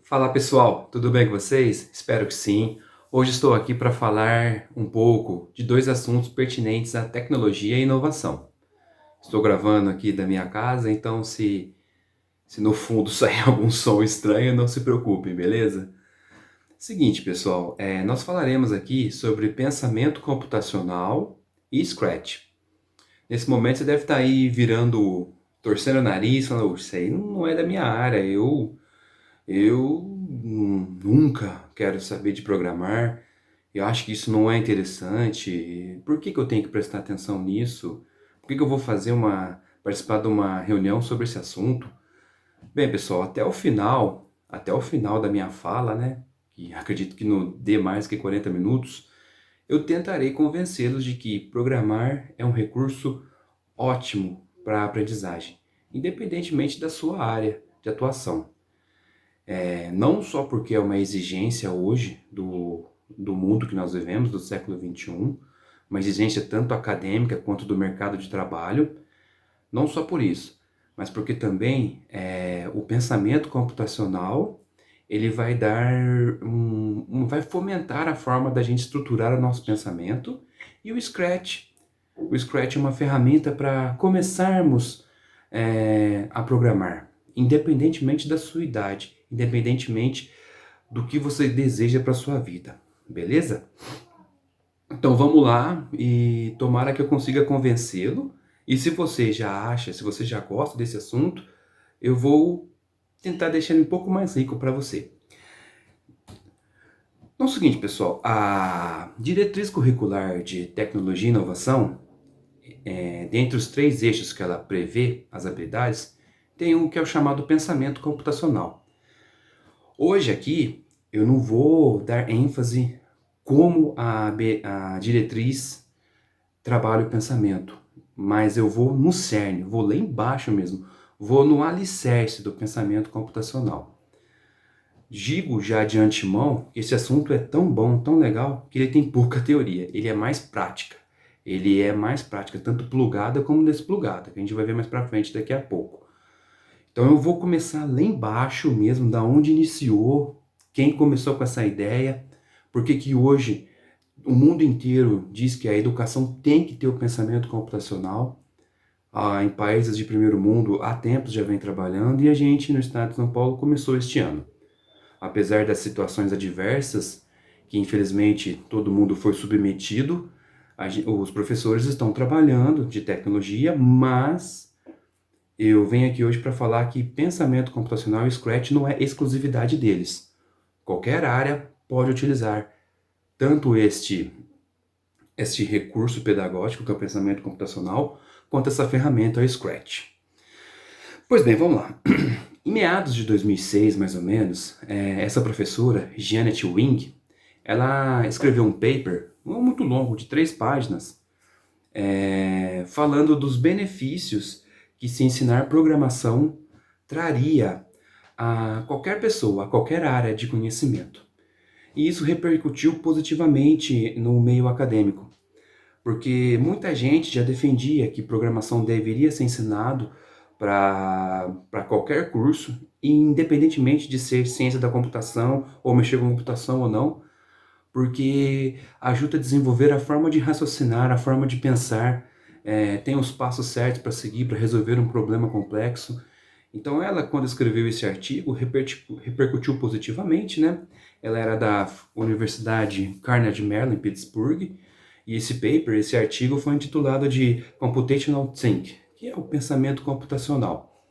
Fala pessoal, tudo bem com vocês? Espero que sim. Hoje estou aqui para falar um pouco de dois assuntos pertinentes à tecnologia e inovação. Estou gravando aqui da minha casa, então se no fundo sair algum som estranho, não se preocupem, beleza? Seguinte, pessoal, nós falaremos aqui sobre pensamento computacional e Scratch. Nesse momento você deve estar aí virando, torcendo o nariz, falando, isso aí não é da minha área, eu nunca quero saber de programar. Eu acho que isso não é interessante. Por que que eu tenho que prestar atenção nisso? Por que que eu vou participar de uma reunião sobre esse assunto? Bem, pessoal, até o final da minha fala, né? Que acredito que não dê mais que 40 minutos, eu tentarei convencê-los de que programar é um recurso ótimo para a aprendizagem, independentemente da sua área de atuação. Não só porque é uma exigência hoje do mundo que nós vivemos, do século XXI, uma exigência tanto acadêmica quanto do mercado de trabalho, não só por isso, mas porque também o pensamento computacional ele vai vai fomentar a forma da gente estruturar o nosso pensamento, e o Scratch é uma ferramenta para começarmos a programar, independentemente da sua idade, independentemente do que você deseja para sua vida, beleza? Então vamos lá e tomara que eu consiga convencê-lo. E se você já acha, se você já gosta desse assunto, eu vou tentar deixar ele um pouco mais rico para você. Então é o seguinte, pessoal, a diretriz curricular de tecnologia e inovação, dentre os três eixos que ela prevê, as habilidades, tem um que é o chamado pensamento computacional. Hoje aqui eu não vou dar ênfase como a diretriz trabalha o pensamento, mas eu vou no cerne, vou lá embaixo mesmo, vou no alicerce do pensamento computacional. Digo já de antemão que esse assunto é tão bom, tão legal, que ele tem pouca teoria, ele é mais prática. Ele é mais prática, tanto plugada como desplugada, que a gente vai ver mais pra frente daqui a pouco. Então eu vou começar lá embaixo mesmo, da onde iniciou, quem começou com essa ideia, porque que hoje o mundo inteiro diz que a educação tem que ter o pensamento computacional. Em países de primeiro mundo há tempos já vem trabalhando, e a gente no estado de São Paulo começou este ano. Apesar das situações adversas, que infelizmente todo mundo foi submetido, os professores estão trabalhando de tecnologia, mas eu venho aqui hoje para falar que pensamento computacional e Scratch não é exclusividade deles. Qualquer área pode utilizar tanto este recurso pedagógico, que é o pensamento computacional, quanto essa ferramenta, o Scratch. Pois bem, vamos lá. Em meados de 2006, mais ou menos, essa professora, Janet Wing, ela escreveu um paper, não muito longo, de 3 páginas, falando dos benefícios que se ensinar programação traria a qualquer pessoa, a qualquer área de conhecimento. E isso repercutiu positivamente no meio acadêmico, porque muita gente já defendia que programação deveria ser ensinado para qualquer curso, independentemente de ser ciência da computação ou mexer com computação ou não, porque ajuda a desenvolver a forma de raciocinar, a forma de pensar, tem os passos certos para seguir para resolver um problema complexo. Então ela, quando escreveu esse artigo, repercutiu positivamente, né? Ela era da Universidade Carnegie Mellon, em Pittsburgh, e esse artigo foi intitulado de Computational Think, que é o pensamento computacional.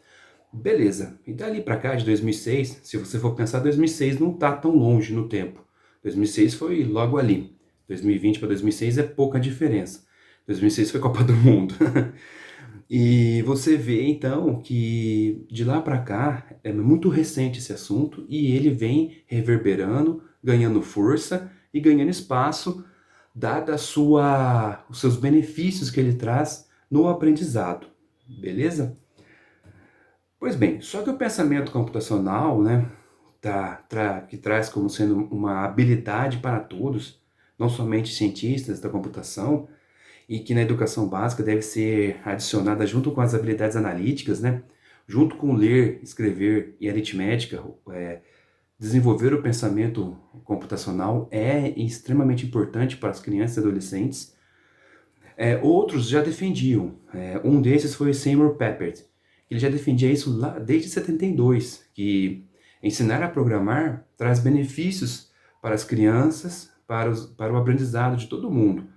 Beleza, e dali para cá, de 2006, se você for pensar, 2006 não está tão longe no tempo. 2006 foi logo ali. 2020 para 2006 é pouca diferença. 2006 foi Copa do Mundo. E você vê então que de lá para cá é muito recente esse assunto, e ele vem reverberando, ganhando força e ganhando espaço, dada os seus benefícios que ele traz no aprendizado, beleza? Pois bem, só que o pensamento computacional, né, que traz como sendo uma habilidade para todos, não somente cientistas da computação, e que na educação básica deve ser adicionada junto com as habilidades analíticas, né, junto com ler, escrever e aritmética, Desenvolver o pensamento computacional é extremamente importante para as crianças e adolescentes. Outros já defendiam. Um desses foi Seymour Papert. Ele já defendia isso lá desde 72, que ensinar a programar traz benefícios para as crianças, para o aprendizado de todo mundo.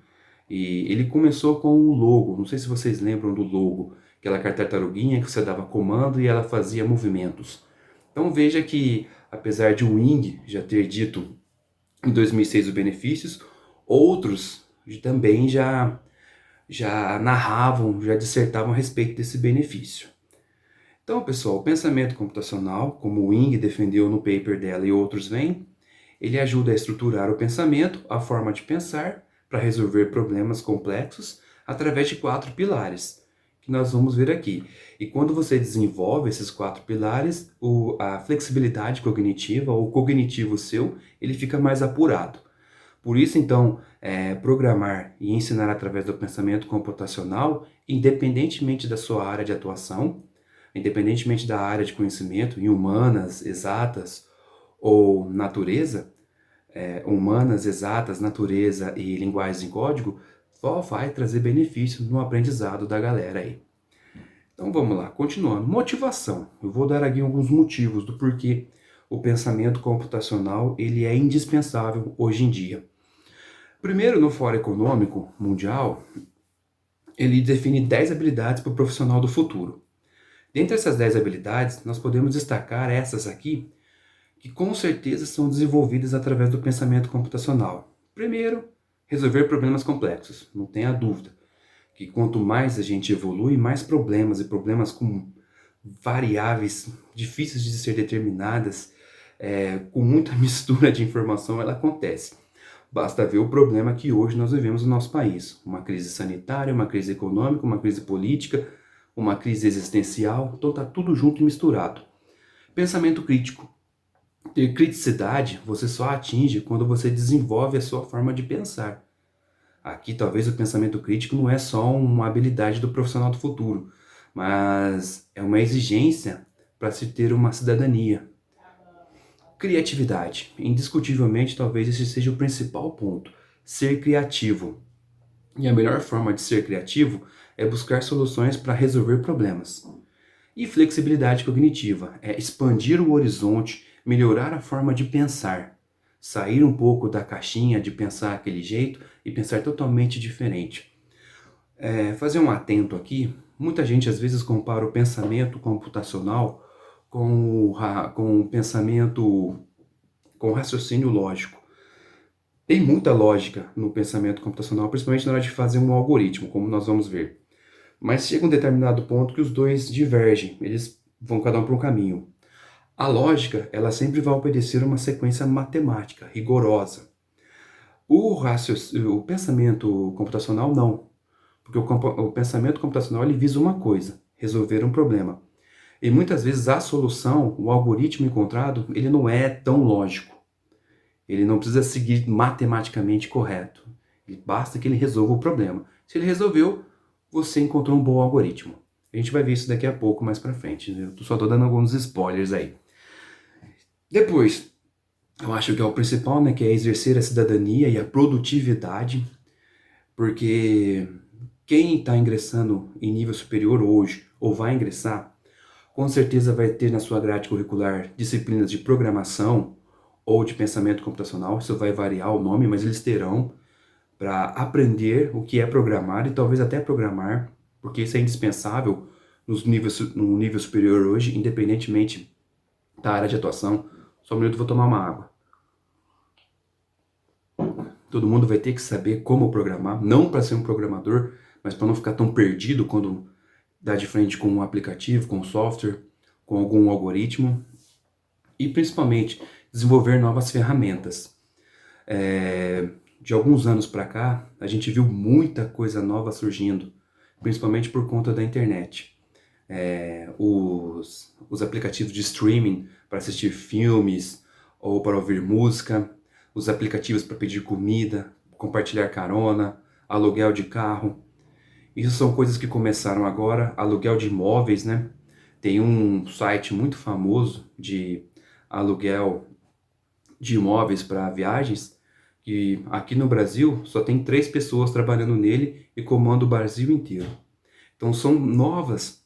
E ele começou com o logo. Não sei se vocês lembram do logo, aquela tartaruguinha que você dava comando e ela fazia movimentos. Então veja que, apesar de o Wing já ter dito em 2006 os benefícios, outros também já narravam, já dissertavam a respeito desse benefício. Então, pessoal, o pensamento computacional, como o Wing defendeu no paper dela e outros vêm, ele ajuda a estruturar o pensamento, a forma de pensar, para resolver problemas complexos através de 4 pilares, que nós vamos ver aqui. E quando você desenvolve esses 4 pilares, a flexibilidade cognitiva, o cognitivo seu, ele fica mais apurado. Por isso, então, programar e ensinar através do pensamento computacional, independentemente da sua área de atuação, independentemente da área de conhecimento, em humanas, exatas ou natureza, humanas, exatas, natureza e linguagem em código, só vai trazer benefício no aprendizado da galera aí. Então vamos lá, continuando. Motivação. Eu vou dar aqui alguns motivos do porquê o pensamento computacional ele é indispensável hoje em dia. Primeiro, no Fórum Econômico Mundial, ele define 10 habilidades para o profissional do futuro. Dentre essas 10 habilidades, nós podemos destacar essas aqui, que com certeza são desenvolvidas através do pensamento computacional. Primeiro, resolver problemas complexos, não tenha dúvida, que quanto mais a gente evolui, mais problemas, e problemas com variáveis difíceis de ser determinadas, com muita mistura de informação, ela acontece. Basta ver o problema que hoje nós vivemos no nosso país. Uma crise sanitária, uma crise econômica, uma crise política, uma crise existencial, então está tudo junto e misturado. Pensamento crítico. Ter criticidade você só atinge quando você desenvolve a sua forma de pensar. Aqui talvez o pensamento crítico não é só uma habilidade do profissional do futuro, mas é uma exigência para se ter uma cidadania. Criatividade. Indiscutivelmente, talvez esse seja o principal ponto. Ser criativo. E a melhor forma de ser criativo é buscar soluções para resolver problemas. E flexibilidade cognitiva é expandir o horizonte, melhorar a forma de pensar. Sair um pouco da caixinha de pensar aquele jeito e pensar totalmente diferente. Fazer um atento aqui, muita gente às vezes compara o pensamento computacional com o pensamento, com o raciocínio lógico. Tem muita lógica no pensamento computacional, principalmente na hora de fazer um algoritmo, como nós vamos ver. Mas chega um determinado ponto que os dois divergem, eles vão cada um para um caminho. A lógica, ela sempre vai obedecer uma sequência matemática, rigorosa. O pensamento computacional não, porque o pensamento computacional ele visa uma coisa, resolver um problema. E muitas vezes a solução, o algoritmo encontrado, ele não é tão lógico. Ele não precisa seguir matematicamente correto. Basta que ele resolva o problema. Se ele resolveu, você encontrou um bom algoritmo. A gente vai ver isso daqui a pouco, mais pra frente. Eu só tô dando alguns spoilers aí. Depois, eu acho que é o principal, né, que é exercer a cidadania e a produtividade, porque quem está ingressando em nível superior hoje, ou vai ingressar, com certeza vai ter na sua grade curricular disciplinas de programação ou de pensamento computacional, isso vai variar o nome, mas eles terão para aprender o que é programar e talvez até programar, porque isso é indispensável no nível superior hoje, independentemente da área de atuação. Só um minuto, vou tomar uma água. Todo mundo vai ter que saber como programar, não para ser um programador, mas para não ficar tão perdido quando dá de frente com um aplicativo, com um software, com algum algoritmo. E principalmente desenvolver novas ferramentas. De alguns anos para cá, a gente viu muita coisa nova surgindo, principalmente por conta da internet. Os aplicativos de streaming para assistir filmes ou para ouvir música, os aplicativos para pedir comida, compartilhar carona, aluguel de carro. Isso são coisas que começaram agora, aluguel de imóveis, né? Tem um site muito famoso de aluguel de imóveis para viagens, que aqui no Brasil só tem 3 pessoas trabalhando nele e comanda o Brasil inteiro. Então são novas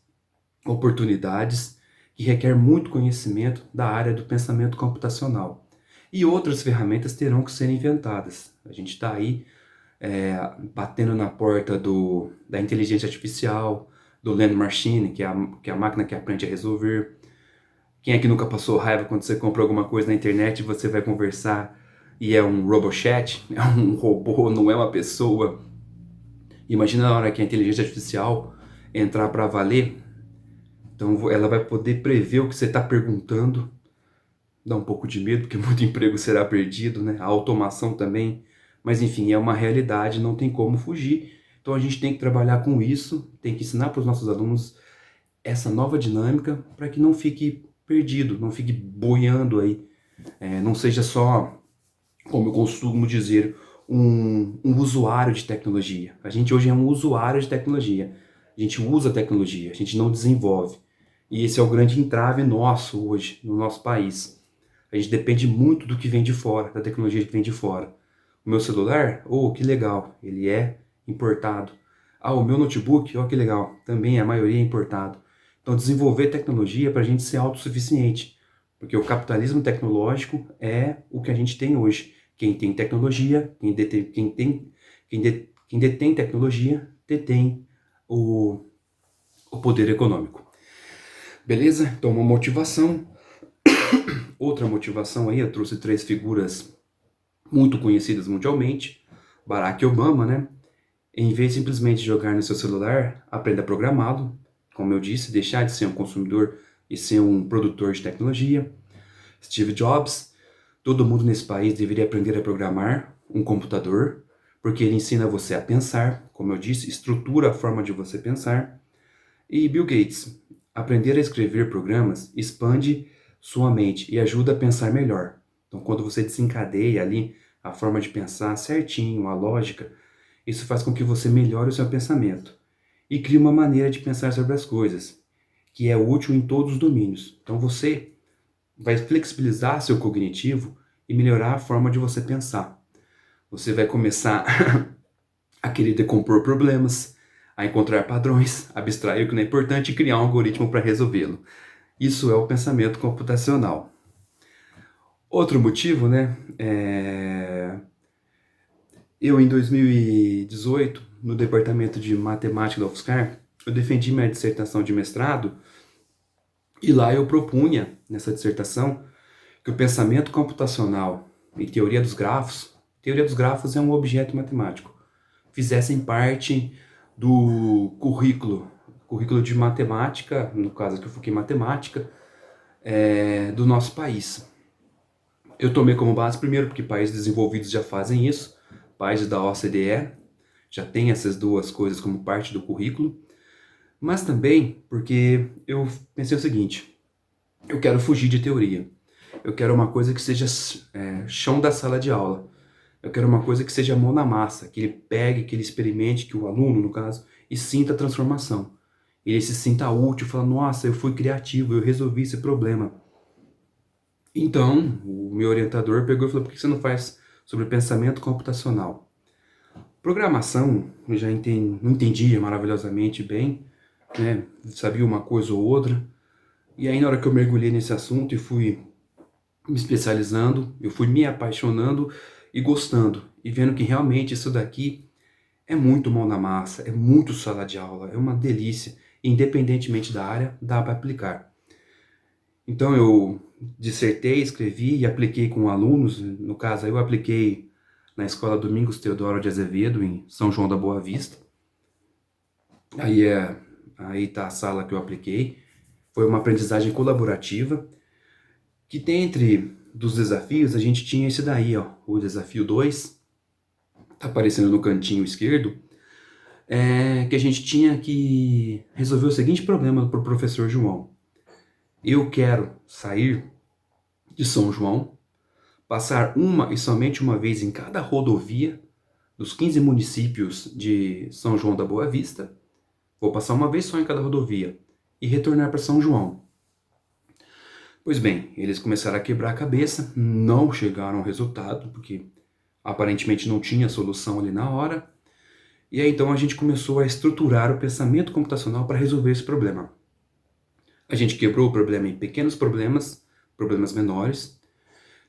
oportunidades que requer muito conhecimento da área do pensamento computacional. E outras ferramentas terão que ser inventadas. A gente está aí batendo na porta da inteligência artificial, do Land Machine, que é a máquina que aprende a resolver. Quem aqui nunca passou raiva quando você compra alguma coisa na internet e você vai conversar e é um RoboChat, é um robô, não é uma pessoa? Imagina na hora que a inteligência artificial entrar para valer, então ela vai poder prever o que você está perguntando. Dá um pouco de medo, porque muito emprego será perdido, né? A automação também. Mas enfim, é uma realidade, não tem como fugir. Então a gente tem que trabalhar com isso, tem que ensinar para os nossos alunos essa nova dinâmica para que não fique perdido, não fique boiando aí. Não seja só, como eu costumo dizer, um usuário de tecnologia. A gente hoje é um usuário de tecnologia. A gente usa a tecnologia, a gente não desenvolve. E esse é o grande entrave nosso hoje, no nosso país. A gente depende muito do que vem de fora, da tecnologia que vem de fora. O meu celular, oh, que legal, ele é importado. Ah, o meu notebook, oh, que legal, também a maioria é importado. Então, desenvolver tecnologia para a gente ser autossuficiente, porque o capitalismo tecnológico é o que a gente tem hoje. Quem tem tecnologia, quem detém tecnologia, detém o poder econômico. Beleza? Então, uma motivação. Outra motivação aí, eu trouxe 3 figuras muito conhecidas mundialmente. Barack Obama, né? Em vez de simplesmente jogar no seu celular, aprenda a programá-lo. Como eu disse, deixar de ser um consumidor e ser um produtor de tecnologia. Steve Jobs, todo mundo nesse país deveria aprender a programar um computador, porque ele ensina você a pensar, como eu disse, estrutura a forma de você pensar. E Bill Gates, aprender a escrever programas expande sua mente e ajuda a pensar melhor. Então, quando você desencadeia ali a forma de pensar certinho, a lógica, isso faz com que você melhore o seu pensamento e crie uma maneira de pensar sobre as coisas, que é útil em todos os domínios. Então, você vai flexibilizar seu cognitivo e melhorar a forma de você pensar. Você vai começar a querer decompor problemas, a encontrar padrões, abstrair o que não é importante e criar um algoritmo para resolvê-lo. Isso é o pensamento computacional. Outro motivo, né? Eu, em 2018, no departamento de matemática da UFSCar, eu defendi minha dissertação de mestrado e lá eu propunha, nessa dissertação, que o pensamento computacional e teoria dos grafos é um objeto matemático, fizessem parte do currículo de matemática, no caso aqui eu foquei em matemática, do nosso país. Eu tomei como base primeiro porque países desenvolvidos já fazem isso, países da OCDE já têm essas duas coisas como parte do currículo, mas também porque eu pensei o seguinte, eu quero fugir de teoria, eu quero uma coisa que seja chão da sala de aula, eu quero uma coisa que seja mão na massa, que ele pegue, que ele experimente, que o aluno, no caso, e sinta a transformação. Ele se sinta útil, fala, nossa, eu fui criativo, eu resolvi esse problema. Então, o meu orientador pegou e falou, por que você não faz sobre pensamento computacional? Programação, eu já não entendia maravilhosamente bem, né? Sabia uma coisa ou outra. E aí, na hora que eu mergulhei nesse assunto e fui me especializando, eu fui me apaixonando e gostando, e vendo que realmente isso daqui é muito mão na massa, é muito sala de aula, é uma delícia, independentemente da área, dá para aplicar. Então eu dissertei, escrevi e apliquei com alunos, no caso eu apliquei na Escola Domingos Teodoro de Azevedo, em São João da Boa Vista. Aí tá a sala que eu apliquei, foi uma aprendizagem colaborativa, que dentre dos desafios a gente tinha esse daí, ó, o desafio 2, tá aparecendo no cantinho esquerdo, que a gente tinha que resolver o seguinte problema para o professor João. Eu quero sair de São João, passar uma e somente uma vez em cada rodovia dos 15 municípios de São João da Boa Vista, vou passar uma vez só em cada rodovia e retornar para São João. Pois bem, eles começaram a quebrar a cabeça, não chegaram ao resultado, porque aparentemente não tinha solução ali na hora. E aí então a gente começou a estruturar o pensamento computacional para resolver esse problema. A gente quebrou o problema em pequenos problemas, problemas menores.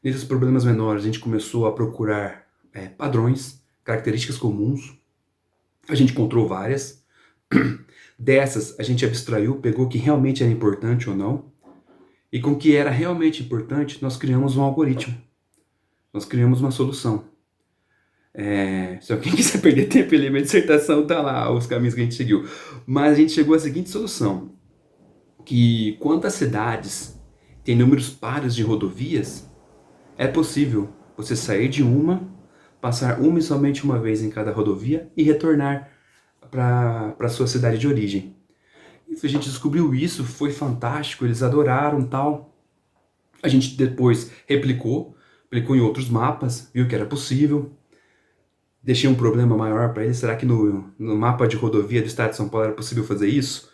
Nesses problemas menores a gente começou a procurar padrões, características comuns. A gente encontrou várias. Dessas a gente abstraiu, pegou o que realmente era importante ou não. E com o que era realmente importante, nós criamos um algoritmo. Nós criamos uma solução. Se alguém quiser perder tempo e ler minha dissertação, tá lá os caminhos que a gente seguiu. Mas a gente chegou à seguinte solução, que quantas cidades têm números pares de rodovias, é possível você sair de uma, passar uma e somente uma vez em cada rodovia e retornar para a sua cidade de origem. E a gente descobriu isso, foi fantástico, eles adoraram tal. A gente depois aplicou em outros mapas, viu que era possível. Deixei um problema maior para eles, será que no mapa de rodovia do estado de São Paulo era possível fazer isso?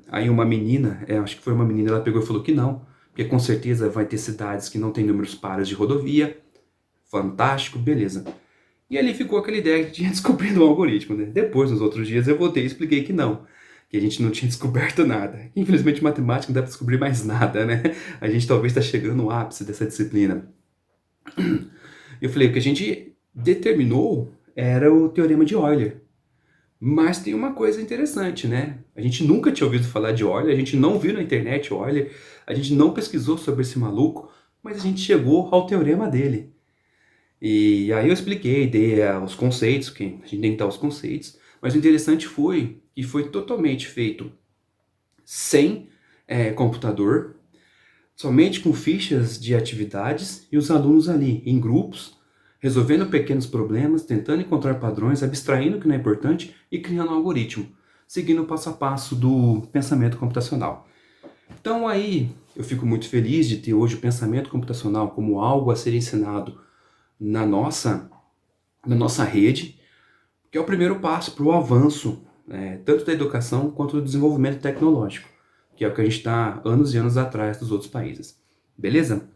Aí uma menina, acho que foi uma menina, ela pegou e falou que não, porque com certeza vai ter cidades que não tem números pares de rodovia. Fantástico, beleza. E ali ficou aquela ideia de descobrir um algoritmo, né? Depois, nos outros dias, eu voltei e expliquei que não, que a gente não tinha descoberto nada. Infelizmente, matemática não dá para descobrir mais nada, né? A gente talvez está chegando no ápice dessa disciplina. Eu falei, o que a gente determinou era o teorema de Euler. Mas tem uma coisa interessante, né? A gente nunca tinha ouvido falar de Euler, a gente não viu na internet Euler, a gente não pesquisou sobre esse maluco, mas a gente chegou ao teorema dele. E aí eu expliquei, dei os conceitos, que a gente tem que dar os conceitos, mas o interessante foi que foi totalmente feito sem computador, somente com fichas de atividades e os alunos ali, em grupos, resolvendo pequenos problemas, tentando encontrar padrões, abstraindo o que não é importante e criando um algoritmo, seguindo o passo a passo do pensamento computacional. Então aí eu fico muito feliz de ter hoje o pensamento computacional como algo a ser ensinado na nossa rede, que é o primeiro passo para o avanço, tanto da educação quanto do desenvolvimento tecnológico, que é o que a gente está anos e anos atrás dos outros países. Beleza?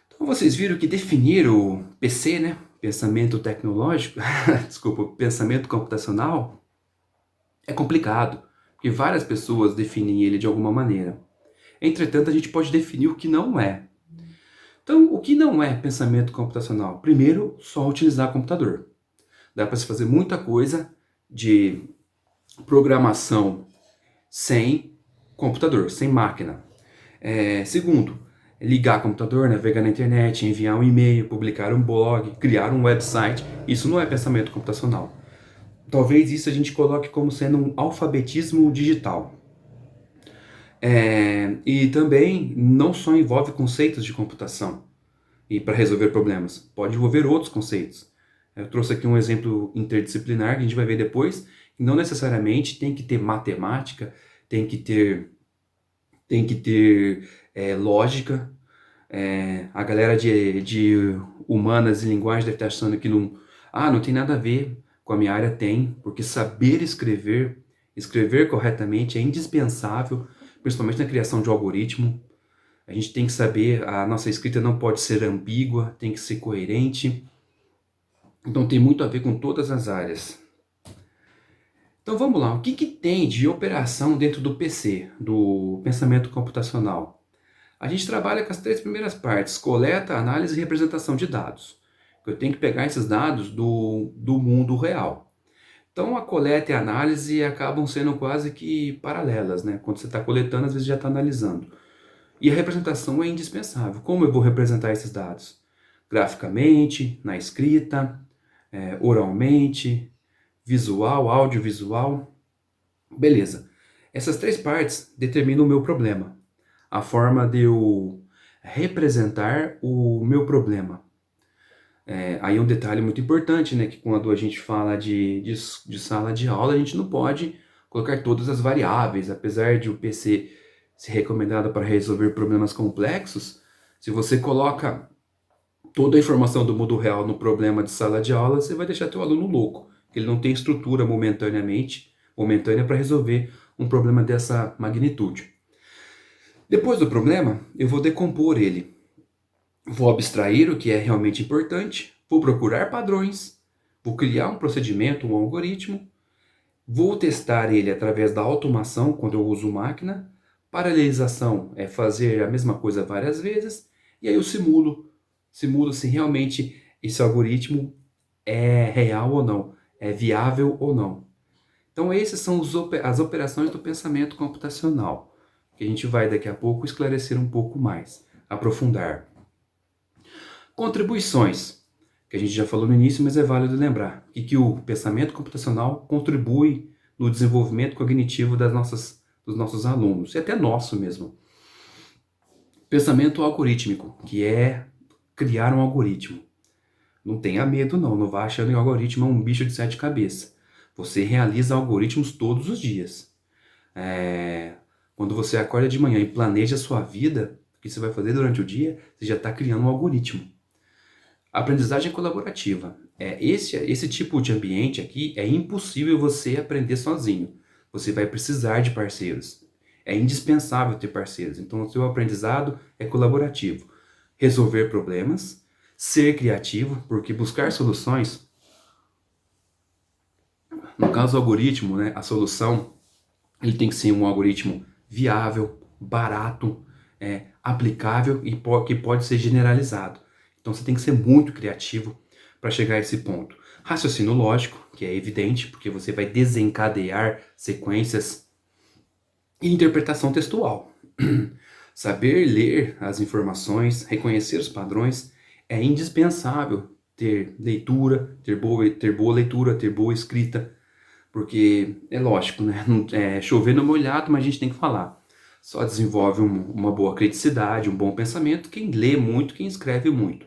Então vocês viram que definir o PC, né, pensamento tecnológico, desculpa, pensamento computacional, é complicado, porque várias pessoas definem ele de alguma maneira. Entretanto, a gente pode definir o que não é. Então, o que não é pensamento computacional? Primeiro, só utilizar computador. Dá para se fazer muita coisa de programação sem computador, sem máquina. Segundo, ligar computador, navegar na internet, enviar um e-mail, publicar um blog, criar um website. Isso não é pensamento computacional. Talvez isso a gente coloque como sendo um alfabetismo digital. E também não só envolve conceitos de computação e para resolver problemas, pode envolver outros conceitos. Eu trouxe aqui um exemplo interdisciplinar que a gente vai ver depois, que não necessariamente tem que ter matemática, tem que ter lógica. A galera de humanas e linguagem deve estar achando que não tem nada a ver com a minha área. Tem, porque saber escrever corretamente é indispensável, principalmente na criação de um algoritmo. A gente tem que saber, a nossa escrita não pode ser ambígua, tem que ser coerente. Então tem muito a ver com todas as áreas. Então vamos lá, o que tem de operação dentro do PC, do pensamento computacional? A gente trabalha com as três primeiras partes: coleta, análise e representação de dados. Eu tenho que pegar esses dados do mundo real. Então a coleta e a análise acabam sendo quase que paralelas, né? Quando você está coletando, às vezes já está analisando. E a representação é indispensável. Como eu vou representar esses dados? Graficamente, na escrita, oralmente, visual, audiovisual. Beleza. Essas três partes determinam o meu problema. A forma de eu representar o meu problema. Aí um detalhe muito importante, né? Que quando a gente fala de sala de aula, a gente não pode colocar todas as variáveis. Apesar de o PC ser recomendado para resolver problemas complexos, se você coloca toda a informação do mundo real no problema de sala de aula, você vai deixar teu aluno louco. Ele não tem estrutura momentânea para resolver um problema dessa magnitude. Depois do problema, eu vou decompor ele. Vou abstrair o que é realmente importante, vou procurar padrões, vou criar um procedimento, um algoritmo, vou testar ele através da automação, quando eu uso máquina. Paralelização é fazer a mesma coisa várias vezes, e aí eu simulo se realmente esse algoritmo é real ou não, é viável ou não. Então essas são as operações do pensamento computacional, que a gente vai daqui a pouco esclarecer um pouco mais, aprofundar. Contribuições, que a gente já falou no início, mas é válido lembrar, que o pensamento computacional contribui no desenvolvimento cognitivo dos nossos alunos, e até nosso mesmo. Pensamento algorítmico, que é criar um algoritmo. Não tenha medo não, não vá achando que o algoritmo é um bicho de sete cabeças. Você realiza algoritmos todos os dias. Quando você acorda de manhã e planeja a sua vida, o que você vai fazer durante o dia, você já está criando um algoritmo. Aprendizagem colaborativa. Esse tipo de ambiente aqui é impossível você aprender sozinho. Você vai precisar de parceiros. É indispensável ter parceiros. Então, o seu aprendizado é colaborativo. Resolver problemas, ser criativo, porque buscar soluções, no caso do algoritmo, né, a solução, ele tem que ser um algoritmo viável, barato, aplicável e que pode ser generalizado. Então você tem que ser muito criativo para chegar a esse ponto. Raciocínio lógico, que é evidente, porque você vai desencadear sequências, e interpretação textual. Saber ler as informações, reconhecer os padrões, é indispensável ter leitura, ter boa leitura, ter boa escrita, porque é lógico, né? É chover no molhado, mas a gente tem que falar. Só desenvolve uma boa criticidade, um bom pensamento, quem lê muito, quem escreve muito.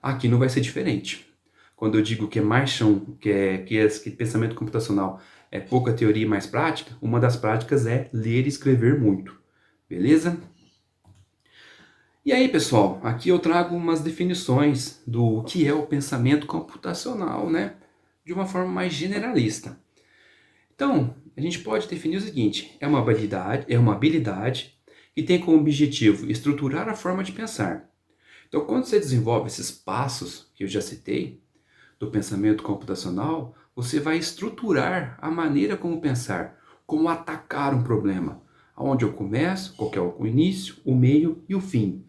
Aqui não vai ser diferente. Quando eu digo que é mais chão, que pensamento computacional é pouca teoria e mais prática, uma das práticas é ler e escrever muito. Beleza? E aí, pessoal, aqui eu trago umas definições do que é o pensamento computacional, né? De uma forma mais generalista. Então, a gente pode definir o seguinte: é uma habilidade que tem como objetivo estruturar a forma de pensar. Então, quando você desenvolve esses passos que eu já citei do pensamento computacional, você vai estruturar a maneira como pensar, como atacar um problema, aonde eu começo, qual que é o início, o meio e o fim.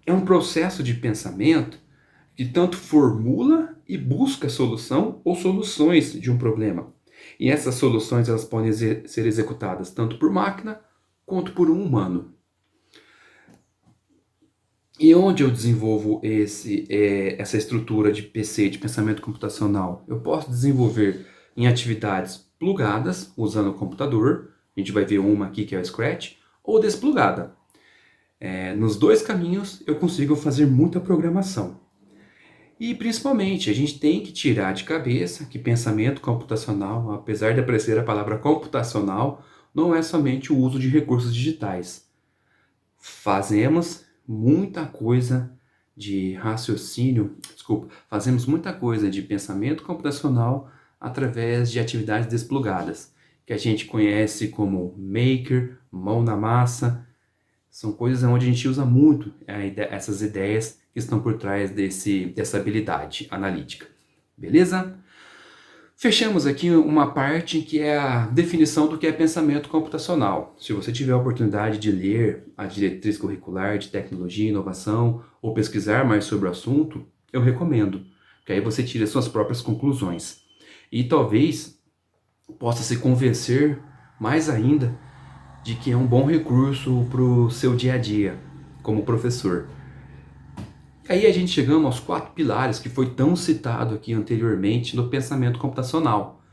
É um processo de pensamento que tanto formula e busca solução ou soluções de um problema. E essas soluções elas podem ser executadas tanto por máquina quanto por um humano. E onde eu desenvolvo essa estrutura de PC, de pensamento computacional? Eu posso desenvolver em atividades plugadas, usando o computador. A gente vai ver uma aqui que é o Scratch, ou desplugada. Nos dois caminhos eu consigo fazer muita programação. E principalmente, a gente tem que tirar de cabeça que pensamento computacional, apesar de aparecer a palavra computacional, não é somente o uso de recursos digitais. Fazemos muita coisa de raciocínio, fazemos muita coisa de pensamento computacional através de atividades desplugadas, que a gente conhece como maker, mão na massa. São coisas onde a gente usa muito essas ideias que estão por trás dessa habilidade analítica. Beleza? Fechamos aqui uma parte que é a definição do que é pensamento computacional. Se você tiver a oportunidade de ler a diretriz curricular de tecnologia e inovação ou pesquisar mais sobre o assunto, eu recomendo, que aí você tira suas próprias conclusões. E talvez possa se convencer mais ainda de que é um bom recurso para o seu dia a dia como professor. Aí a gente chegamos aos 4 pilares que foi tão citado aqui anteriormente no pensamento computacional,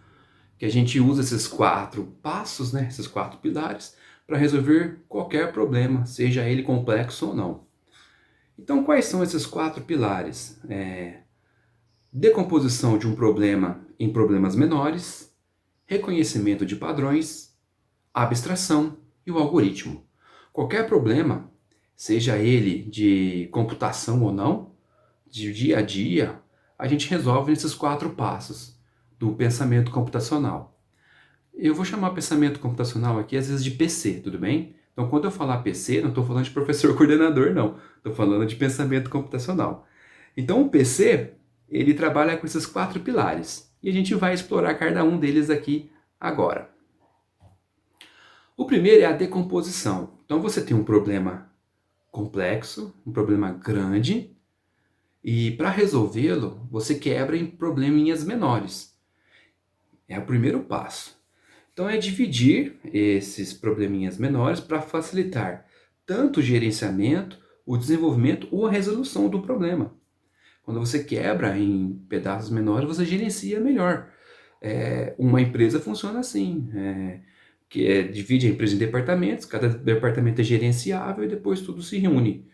que a gente usa esses 4 passos, né, esses 4 pilares, para resolver qualquer problema, seja ele complexo ou não. Então, quais são esses 4 pilares? Decomposição de um problema em problemas menores, reconhecimento de padrões, abstração e o algoritmo. Qualquer problema, seja ele de computação ou não, de dia a dia, a gente resolve nesses 4 passos do pensamento computacional. Eu vou chamar pensamento computacional aqui às vezes de PC, tudo bem? Então, quando eu falar PC, não estou falando de professor coordenador, não. Estou falando de pensamento computacional. Então, o PC, ele trabalha com esses 4 pilares. E a gente vai explorar cada um deles aqui agora. O primeiro é a decomposição. Então, você tem um problema complexo, um problema grande, e para resolvê-lo, você quebra em probleminhas menores. É o primeiro passo. Então é dividir esses probleminhas menores para facilitar tanto o gerenciamento, o desenvolvimento ou a resolução do problema. Quando você quebra em pedaços menores, você gerencia melhor. Uma empresa funciona assim, divide a empresa em departamentos, cada departamento é gerenciável e depois tudo se reúne.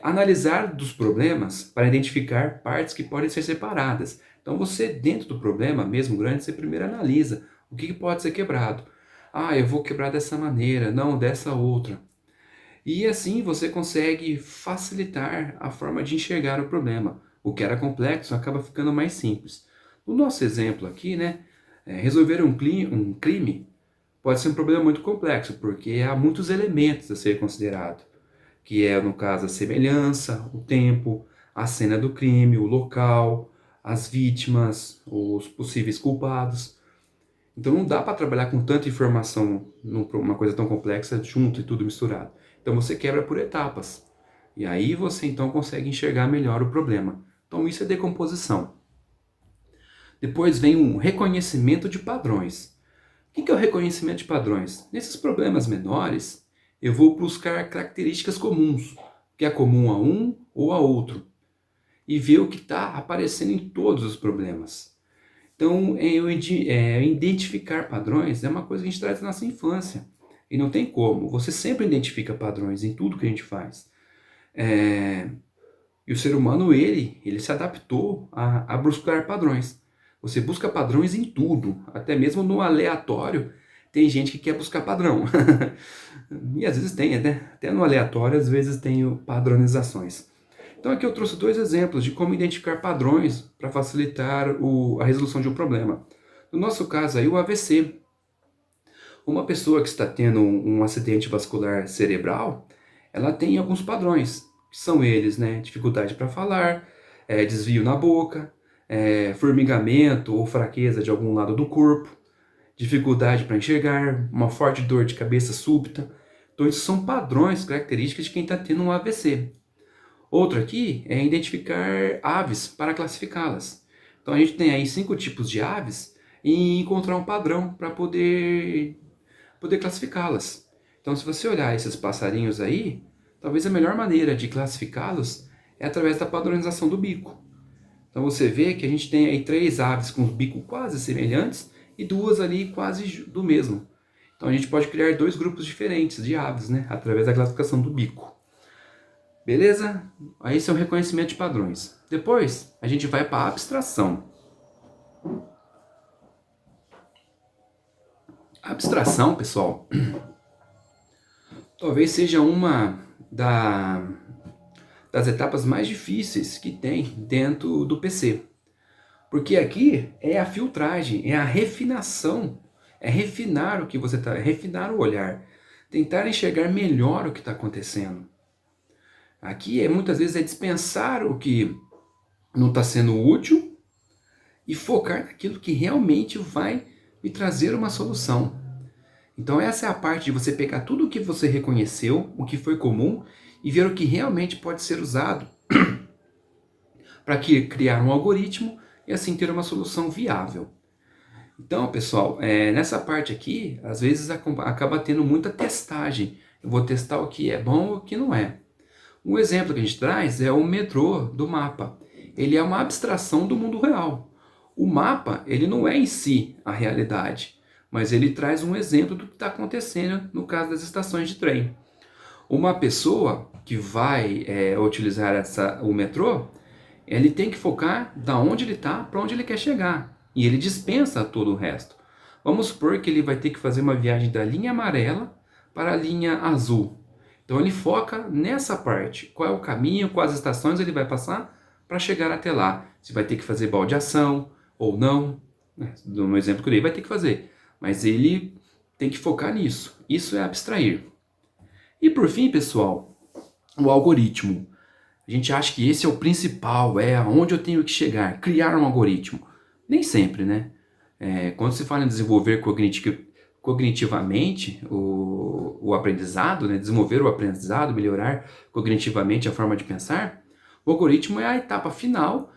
Analisar dos problemas para identificar partes que podem ser separadas. Então você, dentro do problema, mesmo grande, você primeiro analisa o que pode ser quebrado. Ah, eu vou quebrar dessa maneira, não dessa outra. E assim você consegue facilitar a forma de enxergar o problema. O que era complexo acaba ficando mais simples. No nosso exemplo aqui, né, resolver um crime pode ser um problema muito complexo, porque há muitos elementos a ser considerado, que é, no caso, a semelhança, o tempo, a cena do crime, o local, as vítimas, os possíveis culpados. Então não dá para trabalhar com tanta informação numa coisa tão complexa junto e tudo misturado. Então você quebra por etapas. E aí você então consegue enxergar melhor o problema. Então isso é decomposição. Depois vem um reconhecimento de padrões. O que é o reconhecimento de padrões? Nesses problemas menores, eu vou buscar características comuns, que é comum a um ou a outro, e ver o que está aparecendo em todos os problemas. Então, identificar padrões é uma coisa que a gente traz da nossa infância. E não tem como. Você sempre identifica padrões em tudo que a gente faz. E o ser humano, ele se adaptou a buscar padrões. Você busca padrões em tudo. Até mesmo no aleatório, tem gente que quer buscar padrão. E às vezes tem, né? Até no aleatório, às vezes tem padronizações. Então aqui eu trouxe 2 exemplos de como identificar padrões para facilitar a resolução de um problema. No nosso caso aí, o AVC. Uma pessoa que está tendo um acidente vascular cerebral, ela tem alguns padrões, que são eles, né? Dificuldade para falar, desvio na boca, formigamento ou fraqueza de algum lado do corpo, dificuldade para enxergar, uma forte dor de cabeça súbita. Então isso são padrões, características de quem está tendo um AVC. Outro aqui é identificar aves para classificá-las. Então a gente tem aí 5 tipos de aves e encontrar um padrão para poder classificá-las. Então se você olhar esses passarinhos aí, talvez a melhor maneira de classificá-los é através da padronização do bico. Então você vê que a gente tem aí 3 aves com bico quase semelhantes e 2 ali quase do mesmo. Então a gente pode criar 2 grupos diferentes de aves, né, através da classificação do bico. Beleza? Aí esse é o reconhecimento de padrões. Depois, a gente vai para a abstração. A abstração, pessoal, talvez seja uma das etapas mais difíceis que tem dentro do PC. Porque aqui é a filtragem, é a refinação, é refinar o que você está, refinar o olhar, tentar enxergar melhor o que está acontecendo. Aqui muitas vezes é dispensar o que não está sendo útil e focar naquilo que realmente vai me trazer uma solução. Então essa é a parte de você pegar tudo o que você reconheceu, o que foi comum, e ver o que realmente pode ser usado para criar um algoritmo e assim ter uma solução viável. Então, pessoal, nessa parte aqui, às vezes acaba tendo muita testagem. Eu vou testar o que é bom e o que não é. Um exemplo que a gente traz é o metrô do mapa. Ele é uma abstração do mundo real. O mapa, ele não é em si a realidade, mas ele traz um exemplo do que está acontecendo no caso das estações de trem. Uma pessoa que vai utilizar o metrô, ele tem que focar da onde ele está para onde ele quer chegar. E ele dispensa todo o resto. Vamos supor que ele vai ter que fazer uma viagem da linha amarela para a linha azul. Então ele foca nessa parte. Qual é o caminho, quais estações ele vai passar para chegar até lá. Se vai ter que fazer baldeação ou não. No exemplo que eu dei, vai ter que fazer. Mas ele tem que focar nisso. Isso é abstrair. E por fim, pessoal, o algoritmo. A gente acha que esse é o principal, é aonde eu tenho que chegar, criar um algoritmo. Nem sempre, né? Quando se fala em desenvolver cognitivamente o aprendizado, né? Desenvolver o aprendizado, melhorar cognitivamente a forma de pensar, o algoritmo é a etapa final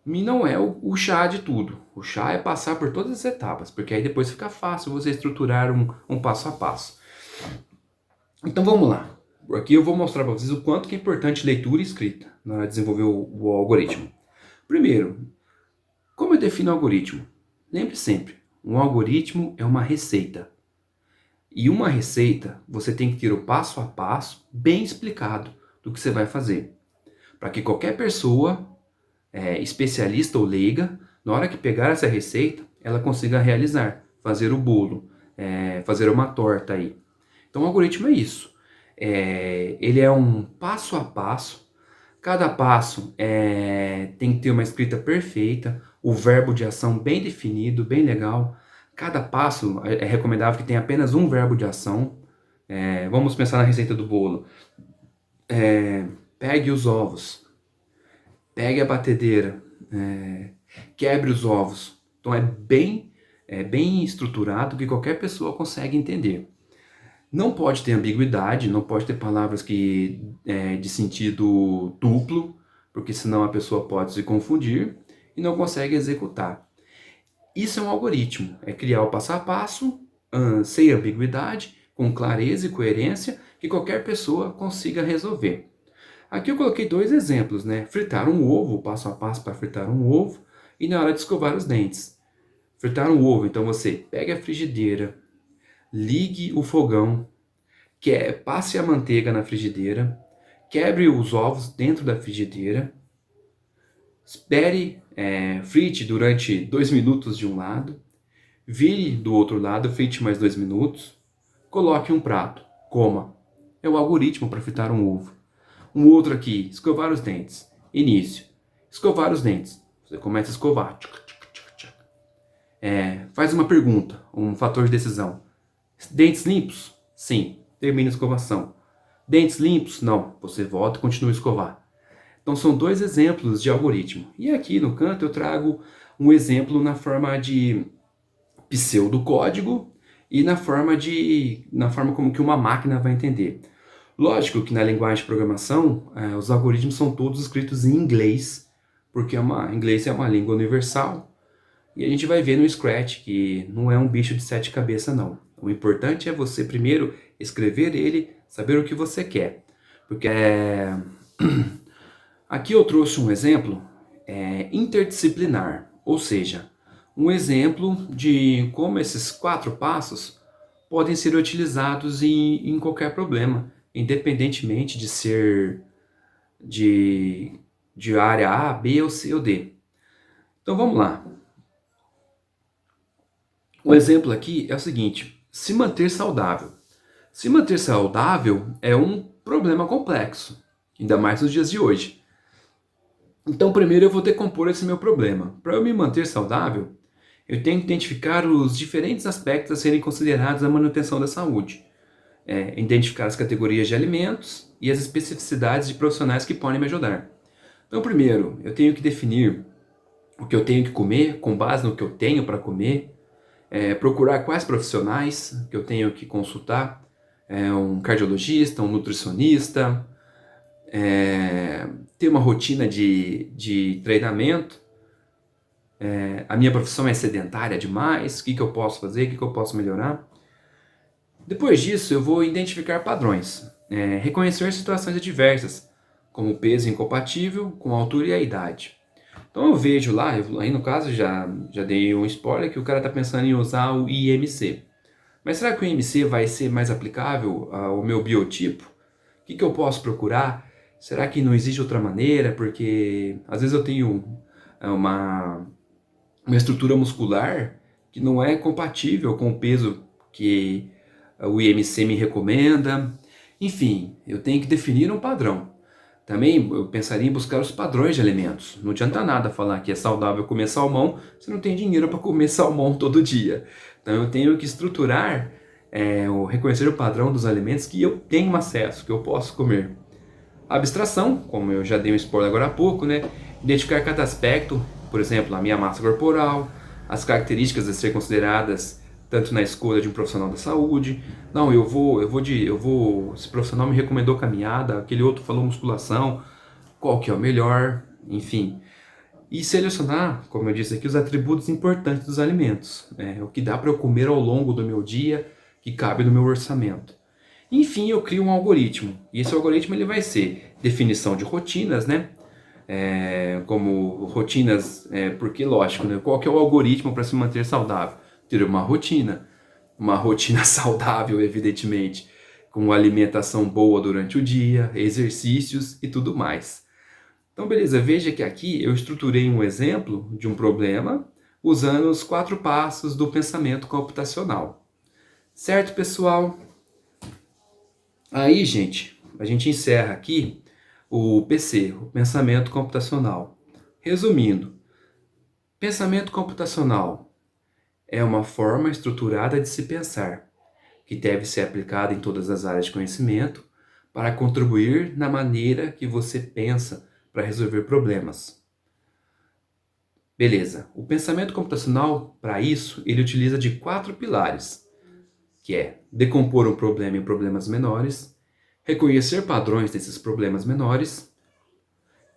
e não é o chá de tudo. O chá é passar por todas as etapas, porque aí depois fica fácil você estruturar um passo a passo. Então vamos lá. Aqui eu vou mostrar para vocês o quanto que é importante leitura e escrita na hora de desenvolver o algoritmo. Primeiro, como eu defino o algoritmo? Lembre sempre, um algoritmo é uma receita. E uma receita, você tem que ter o passo a passo bem explicado do que você vai fazer. Para que qualquer pessoa, especialista ou leiga, na hora que pegar essa receita, ela consiga realizar, fazer o bolo, fazer uma torta aí. Então o algoritmo é isso. Ele é um passo a passo. Cada passo tem que ter uma escrita perfeita, o verbo de ação bem definido, bem legal. Cada passo é recomendável que tenha apenas um verbo de ação. Vamos pensar na receita do bolo. Pegue os ovos, pegue a batedeira, quebre os ovos. Então é bem estruturado que qualquer pessoa consegue entender. Não pode ter ambiguidade, não pode ter palavras de sentido duplo, porque senão a pessoa pode se confundir e não consegue executar. Isso é um algoritmo, é criar o passo a passo, sem ambiguidade, com clareza e coerência, que qualquer pessoa consiga resolver. Aqui eu coloquei 2 exemplos, né? Fritar um ovo, passo a passo para fritar um ovo, e na hora de escovar os dentes. Fritar um ovo, então você pega a frigideira, ligue o fogão, passe a manteiga na frigideira, quebre os ovos dentro da frigideira, espere, frite durante 2 minutos de um lado, vire do outro lado, frite mais 2 minutos, coloque um prato, coma. É o algoritmo para fritar um ovo. Um outro aqui, escovar os dentes. Início, escovar os dentes. Você começa a escovar. Faz uma pergunta, um fator de decisão. Dentes limpos? Sim. Termina a escovação. Dentes limpos? Não. Você volta e continua a escovar. Então são 2 exemplos de algoritmo. E aqui no canto eu trago um exemplo na forma de pseudocódigo e na forma como que uma máquina vai entender. Lógico que na linguagem de programação, os algoritmos são todos escritos em inglês, porque inglês é uma língua universal. E a gente vai ver no Scratch que não é um bicho de 7 cabeças, não. O importante é você primeiro escrever ele, saber o que você quer. Porque aqui eu trouxe um exemplo interdisciplinar, ou seja, um exemplo de como esses 4 passos podem ser utilizados em qualquer problema, independentemente de ser de área A, B ou C ou D. Então vamos lá. O exemplo aqui é o seguinte: se manter saudável. Se manter saudável é um problema complexo, ainda mais nos dias de hoje. Então primeiro eu vou decompor esse meu problema. Para eu me manter saudável, eu tenho que identificar os diferentes aspectos a serem considerados na manutenção da saúde. Identificar as categorias de alimentos e as especificidades de profissionais que podem me ajudar. Então primeiro, eu tenho que definir o que eu tenho que comer com base no que eu tenho para comer. Procurar quais profissionais que eu tenho que consultar, um cardiologista, um nutricionista, ter uma rotina de treinamento. A minha profissão é sedentária demais, o que eu posso fazer, o que eu posso melhorar. Depois disso, eu vou identificar padrões, reconhecer situações adversas, como o peso incompatível com a altura e a idade. Então eu vejo lá, aí no caso já dei um spoiler que o cara está pensando em usar o IMC. Mas será que o IMC vai ser mais aplicável ao meu biotipo? O que eu posso procurar? Será que não existe outra maneira? Porque às vezes eu tenho uma estrutura muscular que não é compatível com o peso que o IMC me recomenda. Enfim, eu tenho que definir um padrão. Também eu pensaria em buscar os padrões de alimentos. Não adianta nada falar que é saudável comer salmão se não tem dinheiro para comer salmão todo dia. Então eu tenho que estruturar o reconhecer o padrão dos alimentos que eu tenho acesso, que eu posso comer. Abstração, como eu já dei um spoiler agora há pouco, né? Identificar cada aspecto, por exemplo, a minha massa corporal, as características a ser consideradas tanto na escolha de um profissional da saúde. Não, esse profissional me recomendou caminhada, aquele outro falou musculação, qual que é o melhor, enfim. E selecionar, como eu disse aqui, os atributos importantes dos alimentos, o que dá para eu comer ao longo do meu dia, que cabe no meu orçamento. Enfim, eu crio um algoritmo. E esse algoritmo ele vai ser definição de rotinas, né? Como rotinas, porque lógico, né? Qual que é o algoritmo para se manter saudável? Ter uma rotina saudável, evidentemente, com alimentação boa durante o dia, exercícios e tudo mais. Então, beleza, veja que aqui eu estruturei um exemplo de um problema usando os 4 passos do pensamento computacional. Certo, pessoal? Aí, gente, a gente encerra aqui o PC, o pensamento computacional. Resumindo, pensamento computacional é uma forma estruturada de se pensar, que deve ser aplicada em todas as áreas de conhecimento para contribuir na maneira que você pensa para resolver problemas. Beleza, o pensamento computacional, para isso, ele utiliza de 4 pilares, que é decompor um problema em problemas menores, reconhecer padrões desses problemas menores,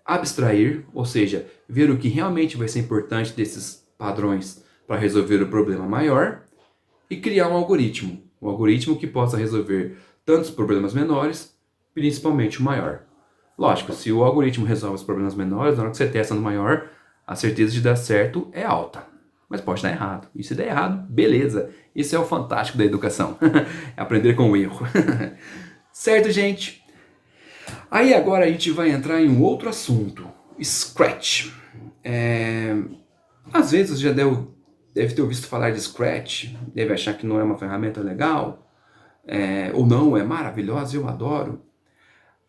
abstrair, ou seja, ver o que realmente vai ser importante desses padrões para resolver o problema maior, e criar um algoritmo que possa resolver tantos problemas menores, principalmente o maior. Lógico, se o algoritmo resolve os problemas menores, na hora que você testa no maior, a certeza de dar certo é alta. Mas pode dar errado. E se der errado, beleza. Esse é o fantástico da educação. É aprender com o erro. Certo, gente? Aí agora a gente vai entrar em um outro assunto. Scratch. Às vezes já deve ter ouvido falar de Scratch. Deve achar que não é uma ferramenta legal. Ou não, é maravilhosa, eu adoro.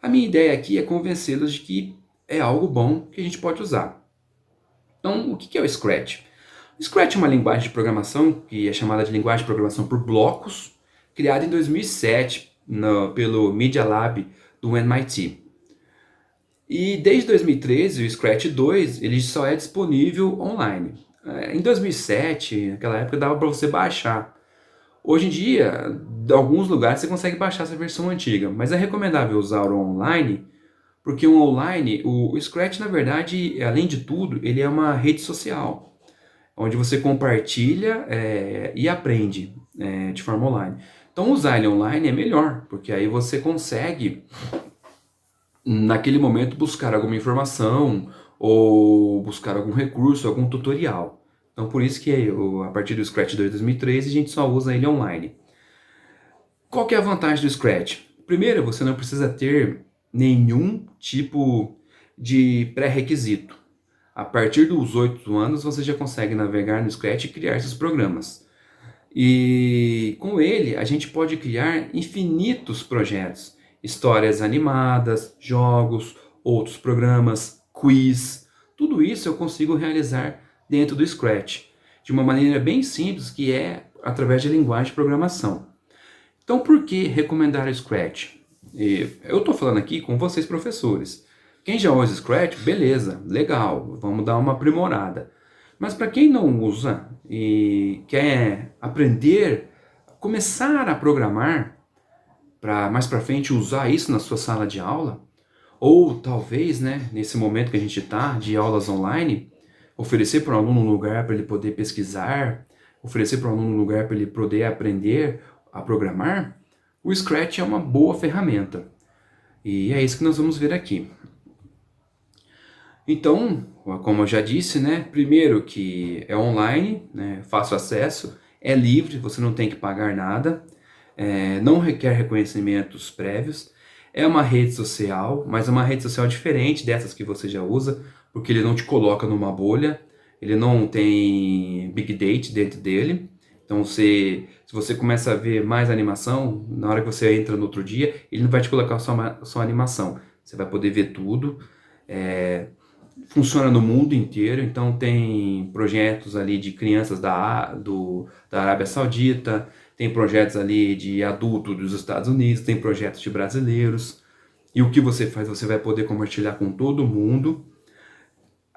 A minha ideia aqui é convencê-los de que é algo bom que a gente pode usar. Então, o que é o Scratch? O Scratch é uma linguagem de programação que é chamada de linguagem de programação por blocos, criada em 2007 pelo Media Lab do MIT. E desde 2013, o Scratch 2 ele só é disponível online. Em 2007, naquela época, dava para você baixar. Hoje em dia, em alguns lugares você consegue baixar essa versão antiga, mas é recomendável usar o online, porque o online, o Scratch, na verdade, além de tudo, ele é uma rede social, onde você compartilha e aprende de forma online. Então, usar ele online é melhor, porque aí você consegue, naquele momento, buscar alguma informação ou buscar algum recurso, algum tutorial. Então, por isso que a partir do Scratch 2 de 2013, a gente só usa ele online. Qual que é a vantagem do Scratch? Primeiro, você não precisa ter nenhum tipo de pré-requisito. A partir dos 8 anos, você já consegue navegar no Scratch e criar seus programas. E com ele, a gente pode criar infinitos projetos. Histórias animadas, jogos, outros programas, quiz. Tudo isso eu consigo realizar dentro do Scratch, de uma maneira bem simples, que é através de linguagem de programação. Então, por que recomendar o Scratch? Eu estou falando aqui com vocês, professores. Quem já usa Scratch, beleza, legal, vamos dar uma aprimorada. Mas para quem não usa e quer aprender, começar a programar, para mais para frente usar isso na sua sala de aula, ou talvez, né, nesse momento que a gente está de aulas online, oferecer para o aluno um lugar para ele poder pesquisar, oferecer para o aluno um lugar para ele poder aprender a programar, o Scratch é uma boa ferramenta. E é isso que nós vamos ver aqui. Então, como eu já disse, né, primeiro que é online, né, fácil acesso, é livre, você não tem que pagar nada, não requer reconhecimentos prévios, é uma rede social, mas é uma rede social diferente dessas que você já usa, porque ele não te coloca numa bolha, ele não tem Big Data dentro dele. Então, se você começa a ver mais animação, na hora que você entra no outro dia, ele não vai te colocar só animação. Você vai poder ver tudo. Funciona no mundo inteiro, então tem projetos ali de crianças da Arábia Saudita, tem projetos ali de adulto dos Estados Unidos, tem projetos de brasileiros. E o que você faz, você vai poder compartilhar com todo mundo.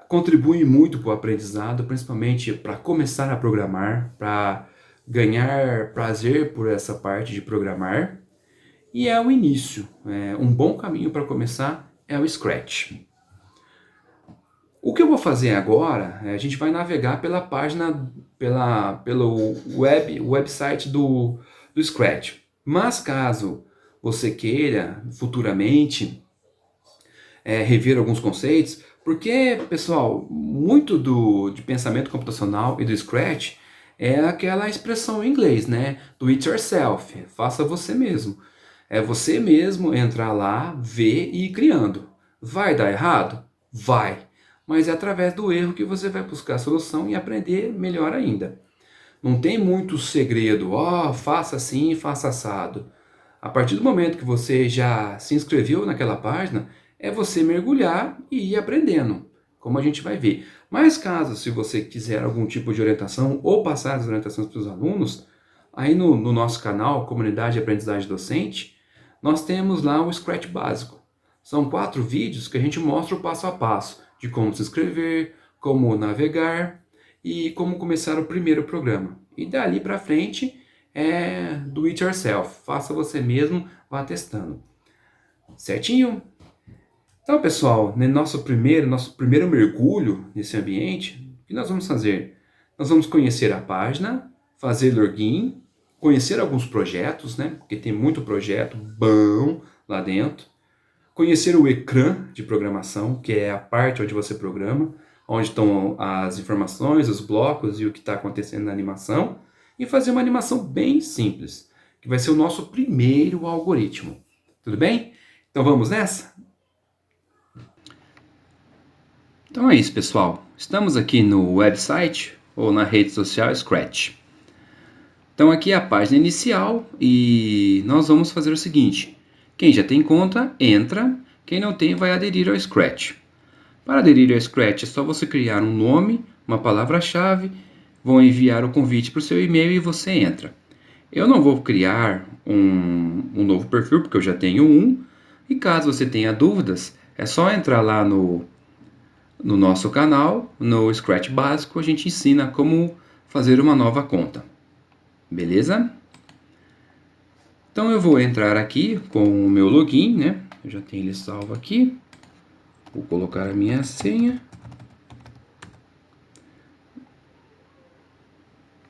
Contribui muito para o aprendizado, principalmente para começar a programar, para ganhar prazer por essa parte de programar. E é o início. Um bom caminho para começar é o Scratch. O que eu vou fazer agora, a gente vai navegar pela página, pelo website do Scratch. Mas caso você queira futuramente rever alguns conceitos, porque, pessoal, muito de pensamento computacional e do Scratch é aquela expressão em inglês, né? Do it yourself, faça você mesmo. É você mesmo entrar lá, ver e ir criando. Vai dar errado? Vai. Mas é através do erro que você vai buscar a solução e aprender melhor ainda. Não tem muito segredo, faça assim, faça assado. A partir do momento que você já se inscreveu naquela página, é você mergulhar e ir aprendendo, como a gente vai ver. Mas caso, se você quiser algum tipo de orientação ou passar as orientações para os alunos, aí no nosso canal, Comunidade de Aprendizagem Docente, nós temos lá o Scratch básico. São 4 vídeos que a gente mostra o passo a passo de como se inscrever, como navegar e como começar o primeiro programa. E dali para frente é do it yourself, faça você mesmo, vá testando. Certinho? Então, pessoal, no nosso primeiro mergulho nesse ambiente, o que nós vamos fazer? Nós vamos conhecer a página, fazer login, conhecer alguns projetos, né? Porque tem muito projeto bom lá dentro. Conhecer o ecrã de programação, que é a parte onde você programa, onde estão as informações, os blocos e o que está acontecendo na animação. E fazer uma animação bem simples, que vai ser o nosso primeiro algoritmo. Tudo bem? Então vamos nessa? Então é isso, pessoal. Estamos aqui no website ou na rede social Scratch. Então aqui é a página inicial e nós vamos fazer o seguinte. Quem já tem conta, entra. Quem não tem, vai aderir ao Scratch. Para aderir ao Scratch é só você criar um nome, uma palavra-chave, vão enviar o convite para o seu e-mail e você entra. Eu não vou criar um novo perfil, porque eu já tenho um. E caso você tenha dúvidas, é só entrar lá no nosso canal, no Scratch básico, a gente ensina como fazer uma nova conta. Beleza? Então eu vou entrar aqui com o meu login, né? Eu já tenho ele salvo aqui. Vou colocar a minha senha.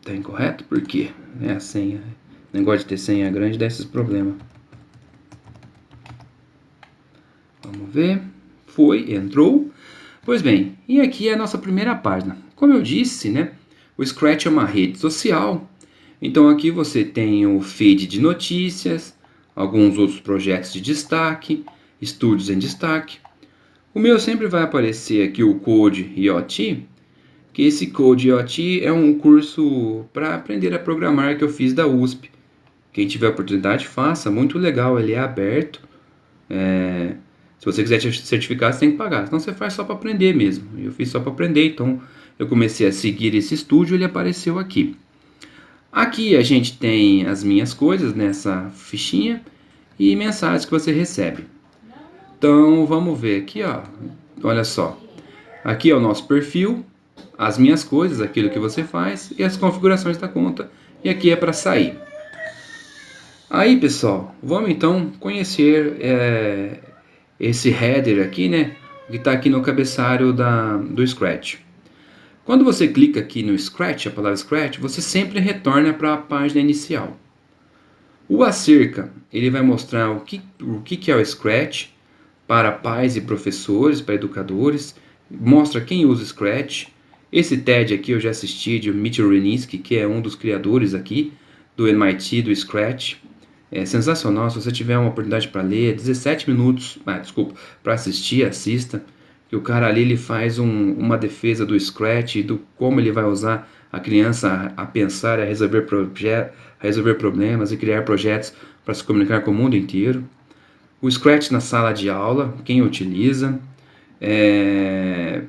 Tá incorreto? Por quê? A senha. O negócio de ter senha grande dá esses problemas. Vamos ver. Foi, entrou. Pois bem, e aqui é a nossa primeira página. Como eu disse, né? O Scratch é uma rede social. Então aqui você tem o feed de notícias, alguns outros projetos de destaque, estúdios em destaque. O meu sempre vai aparecer aqui o Code IoT, que esse Code IoT é um curso para aprender a programar que eu fiz da USP. Quem tiver oportunidade, faça, muito legal, ele é aberto. Se você quiser te certificar, você tem que pagar, senão você faz só para aprender mesmo. Eu fiz só para aprender, então eu comecei a seguir esse estúdio e ele apareceu aqui. Aqui a gente tem as minhas coisas nessa fichinha e mensagens que você recebe. Então vamos ver aqui, ó. Olha só. Aqui é o nosso perfil, as minhas coisas, aquilo que você faz e as configurações da conta. E aqui é para sair. Aí, pessoal, vamos então conhecer esse header aqui, né? Que está aqui no cabeçalho do Scratch. Quando você clica aqui no Scratch, a palavra Scratch, você sempre retorna para a página inicial. O acerca, ele vai mostrar o que é o Scratch para pais e professores, para educadores, mostra quem usa o Scratch. Esse TED aqui eu já assisti de Mitchell Reninsky, que é um dos criadores aqui do MIT, do Scratch. É sensacional, se você tiver uma oportunidade para ler, 17 minutos, para assistir, assista. Que o cara ali ele faz uma defesa do Scratch, do como ele vai usar a criança a pensar, a resolver problemas e criar projetos para se comunicar com o mundo inteiro. O Scratch na sala de aula, quem utiliza.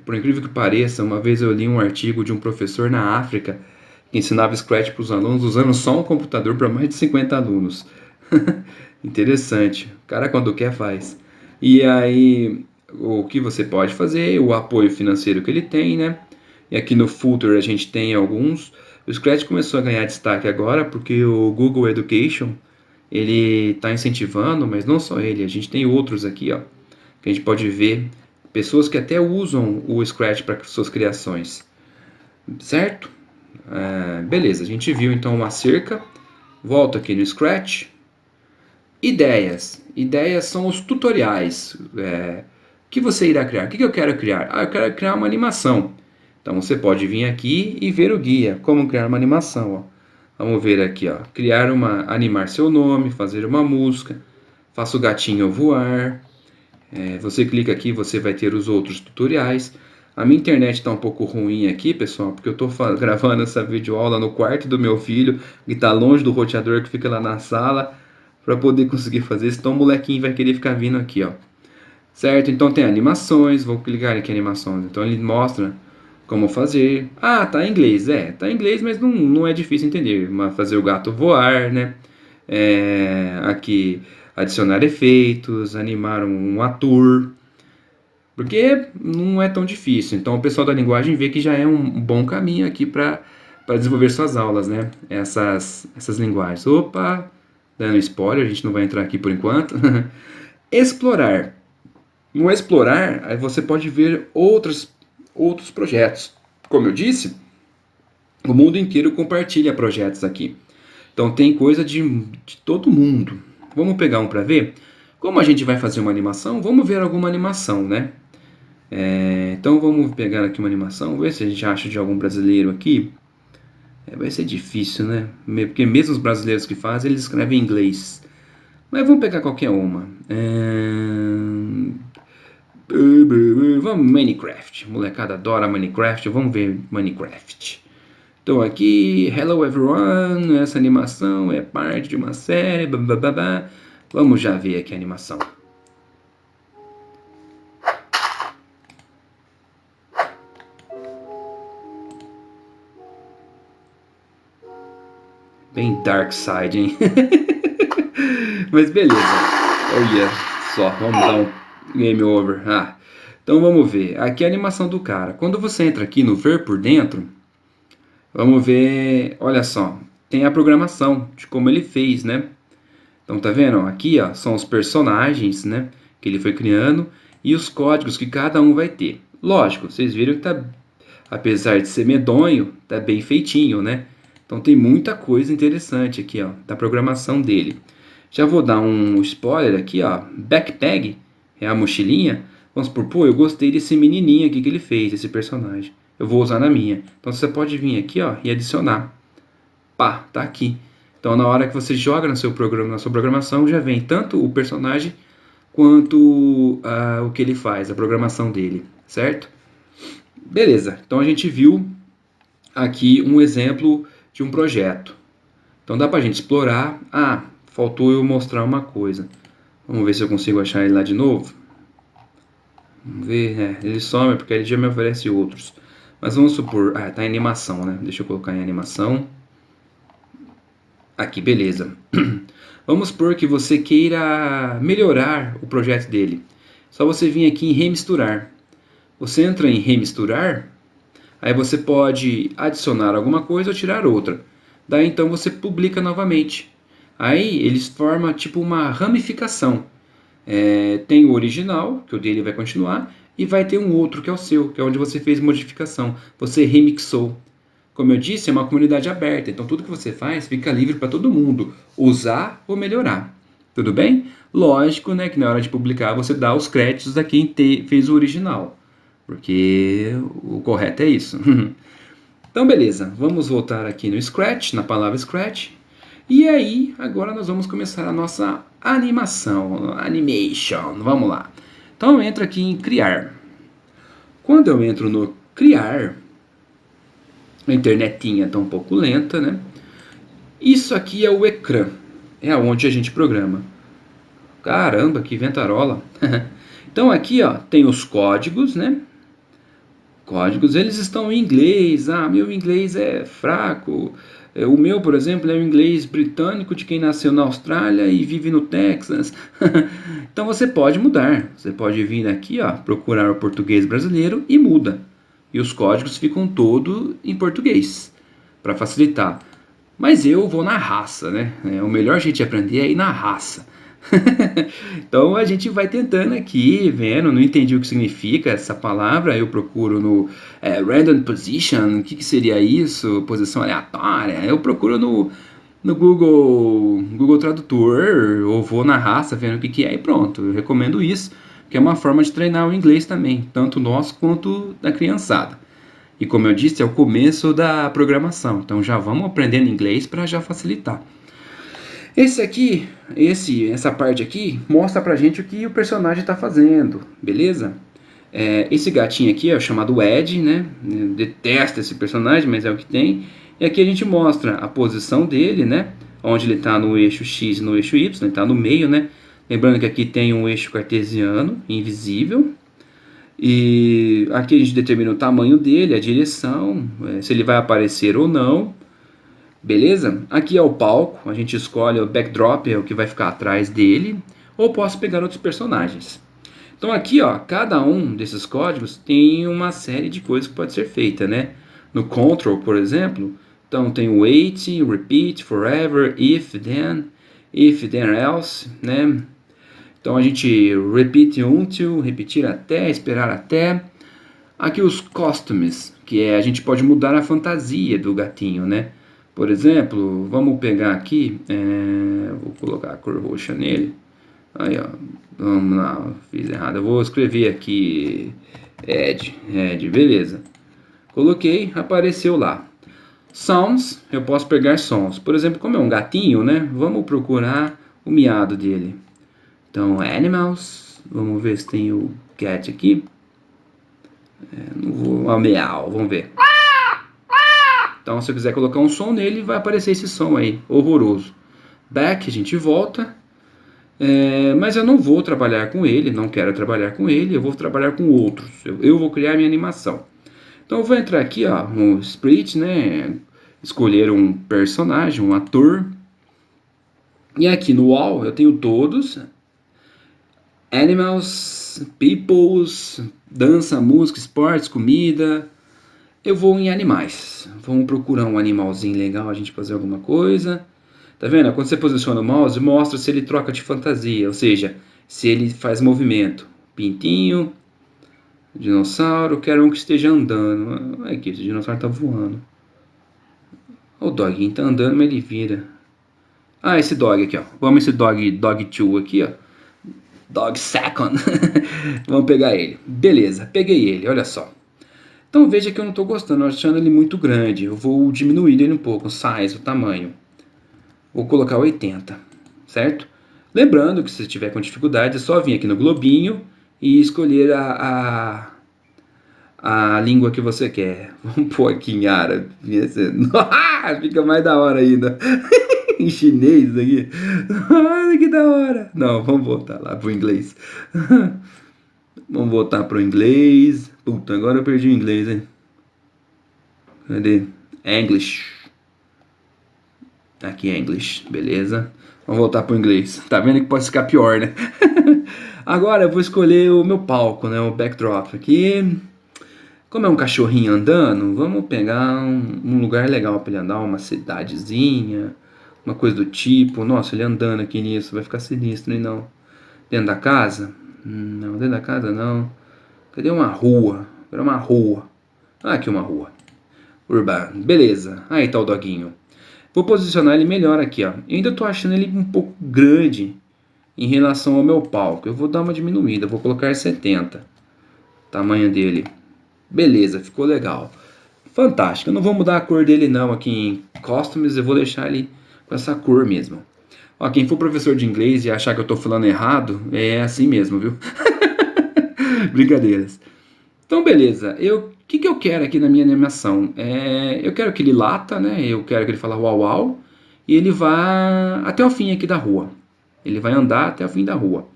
Por incrível que pareça, uma vez eu li um artigo de um professor na África que ensinava Scratch para os alunos usando só um computador para mais de 50 alunos. Interessante. O cara quando quer faz. E aí, o que você pode fazer, o apoio financeiro que ele tem, né? E aqui no Footer a gente tem alguns. O Scratch começou a ganhar destaque agora porque o Google Education, ele está incentivando, mas não só ele, a gente tem outros aqui, ó, que a gente pode ver pessoas que até usam o Scratch para suas criações, certo? Beleza, a gente viu então uma cerca, volta aqui no Scratch. Ideias. Ideias são os tutoriais. O que você irá criar? O que eu quero criar? Eu quero criar uma animação. Então você pode vir aqui e ver o guia. Como criar uma animação. Ó. Vamos ver aqui. Ó. Animar seu nome, fazer uma música. Faça o gatinho voar. Você clica aqui, você vai ter os outros tutoriais. A minha internet está um pouco ruim aqui, pessoal, porque eu estou gravando essa videoaula no quarto do meu filho, que está longe do roteador que fica lá na sala, para poder conseguir fazer isso. Então o molequinho vai querer ficar vindo aqui, ó. Certo? Então tem animações, vou clicar aqui em animações. Então ele mostra como fazer. Ah, tá em inglês. Tá em inglês, mas não é difícil entender. Fazer o gato voar, né? Aqui adicionar efeitos, animar um ator, porque não é tão difícil. Então o pessoal da linguagem vê que já é um bom caminho aqui para desenvolver suas aulas, né? Essas linguagens. Opa, dando spoiler, a gente não vai entrar aqui por enquanto. Explorar. No explorar, aí você pode ver outros projetos. Como eu disse, o mundo inteiro compartilha projetos aqui. Então tem coisa de todo mundo. Vamos pegar um para ver? Como a gente vai fazer uma animação, vamos ver alguma animação, né? Então vamos pegar aqui uma animação, ver se a gente acha de algum brasileiro aqui. Vai ser difícil, né? Porque mesmo os brasileiros que fazem, eles escrevem em inglês. Mas vamos pegar qualquer uma. Vamos Minecraft. Molecada adora Minecraft. Vamos ver Minecraft. Então aqui, hello everyone, essa animação é parte de uma série, bababá. Vamos já ver aqui a animação. Bem dark side, hein? Mas beleza. Olha só, vamos dar um game over. Então vamos ver. Aqui é a animação do cara. Quando você entra aqui no ver por dentro, vamos ver, olha só, tem a programação de como ele fez, né? Então tá vendo? Aqui ó, são os personagens, né, que ele foi criando e os códigos que cada um vai ter. Lógico, vocês viram que tá, apesar de ser medonho, tá bem feitinho, né? Então tem muita coisa interessante aqui, ó, da programação dele. Já vou dar um spoiler aqui, ó. Backpack é a mochilinha. Vamos supor, pô, eu gostei desse menininho aqui que ele fez, esse personagem. Eu vou usar na minha. Então você pode vir aqui, ó, e adicionar. Pá, tá aqui. Então na hora que você joga no seu programa, na sua programação, já vem tanto o personagem quanto o que ele faz, a programação dele, certo? Beleza. Então a gente viu aqui um exemplo de um projeto. Então dá pra gente explorar. Faltou eu mostrar uma coisa. Vamos ver se eu consigo achar ele lá de novo. Vamos ver, ele some porque ele já me oferece outros. Mas vamos supor, tá em animação, né? Deixa eu colocar em animação. Aqui, beleza. Vamos supor que você queira melhorar o projeto dele. Só você vir aqui em remisturar. Você entra em remisturar, aí você pode adicionar alguma coisa ou tirar outra. Daí então você publica novamente. Aí eles formam tipo uma ramificação. Tem o original, que o dele vai continuar, e vai ter um outro que é o seu, que é onde você fez modificação. Você remixou. Como eu disse, é uma comunidade aberta, então tudo que você faz fica livre para todo mundo usar ou melhorar. Tudo bem? Lógico, né, que na hora de publicar você dá os créditos a quem fez o original, porque o correto é isso. Então, beleza, vamos voltar aqui no Scratch, na palavra Scratch. E aí, agora nós vamos começar a nossa animação, animation, vamos lá. Então eu entro aqui em criar. Quando eu entro no criar, a internetinha está um pouco lenta, né? Isso aqui é o ecrã, é onde a gente programa. Caramba, que ventarola. Então aqui ó, tem os códigos, né? códigos eles estão em inglês. Ah, meu inglês é fraco. O meu, por exemplo, é o inglês britânico de quem nasceu na Austrália e vive no Texas. Então você pode mudar. Você pode vir aqui, ó, procurar o português brasileiro e muda. E os códigos ficam todos em português, para facilitar. Mas eu vou na raça, né? O melhor jeito de aprender é ir na raça. Então a gente vai tentando aqui, vendo, não entendi o que significa essa palavra, eu procuro no random position, o que seria isso? Posição aleatória. Eu procuro no Google Tradutor, ou vou na raça vendo o que é e pronto. Eu recomendo isso, que é uma forma de treinar o inglês também, tanto nosso quanto da criançada. E como eu disse, é o começo da programação, então já vamos aprendendo inglês para já facilitar. Essa parte aqui mostra pra gente o que o personagem está fazendo, beleza? Esse gatinho aqui é chamado Ed, né? Eu detesto esse personagem, mas é o que tem. E aqui a gente mostra a posição dele, né? Onde ele está no eixo X e no eixo Y, ele está no meio, né? Lembrando que aqui tem um eixo cartesiano, invisível. E aqui a gente determina o tamanho dele, a direção, se ele vai aparecer ou não. Beleza? Aqui é o palco, a gente escolhe o backdrop, é o que vai ficar atrás dele, ou posso pegar outros personagens. Então aqui, ó, cada um desses códigos tem uma série de coisas que pode ser feita, né? No control, por exemplo, então tem o wait, repeat, forever, if then else, né? Então a gente repeat until, repetir até, esperar até. Aqui os costumes, que é a gente pode mudar a fantasia do gatinho, né? Por exemplo, vamos pegar aqui, vou colocar a cor roxa nele. Aí, ó, vamos lá, fiz errado. Eu vou escrever aqui Ed, beleza. Coloquei, apareceu lá. Sounds, eu posso pegar sons. Por exemplo, como é um gatinho, né? Vamos procurar o miado dele. Então, animals, vamos ver se tem o cat aqui. Não vou, meow, vamos ver. Então, se eu quiser colocar um som nele, vai aparecer esse som aí, horroroso. Back, a gente volta. Mas eu não vou trabalhar com ele, não quero trabalhar com ele, eu vou trabalhar com outros. Eu vou criar minha animação. Então, eu vou entrar aqui, ó, no Split, né? Escolher um personagem, um ator. E aqui no All, eu tenho todos. Animals, Peoples, dança, música, esportes, comida. Eu vou em animais. Vamos procurar um animalzinho legal, a gente fazer alguma coisa. Tá vendo? Quando você posiciona o mouse, mostra se ele troca de fantasia, ou seja, se ele faz movimento. Pintinho, dinossauro, quero um que esteja andando. Aqui, esse dinossauro tá voando. O doguinho tá andando, mas ele vira. Ah, esse dog aqui, ó. Vamos esse dog 2 aqui, ó. Dog second. Vamos pegar ele. Beleza, peguei ele, olha só. Então veja que eu não estou gostando, achando ele muito grande. Eu vou diminuir ele um pouco, o size, o tamanho. Vou colocar 80, certo? Lembrando que se estiver com dificuldade, é só vir aqui no globinho e escolher a língua que você quer. Vamos pôr aqui em árabe. Fica mais da hora ainda. Em chinês aqui. Olha que da hora. Não, vamos voltar lá pro inglês. Vamos voltar pro inglês. Puta, agora eu perdi o inglês, hein? Cadê? English. Aqui é English, beleza. Vamos voltar pro inglês. Tá vendo que pode ficar pior, né? Agora eu vou escolher o meu palco, né? O backdrop aqui. Como é um cachorrinho andando, vamos pegar um lugar legal para ele andar, uma cidadezinha, uma coisa do tipo. Nossa, ele andando aqui nisso, vai ficar sinistro, hein, não? Dentro da casa? Não, dentro da casa não. Cadê uma rua? Cadê uma rua? Ah, aqui uma rua. Urbana. Beleza. Aí tá o doguinho. Vou posicionar ele melhor aqui, ó. Eu ainda tô achando ele um pouco grande em relação ao meu palco. Eu vou dar uma diminuída, vou colocar 70. Tamanho dele. Beleza, ficou legal. Fantástico. Eu não vou mudar a cor dele não aqui em Costumes, eu vou deixar ele com essa cor mesmo. Ó, quem for professor de inglês e achar que eu tô falando errado, é assim mesmo, viu? Brincadeiras. Então, beleza. O que eu quero aqui na minha animação? Eu quero que ele lata, né? Eu quero que ele fale uau uau. E ele vá até o fim aqui da rua. Ele vai andar até o fim da rua.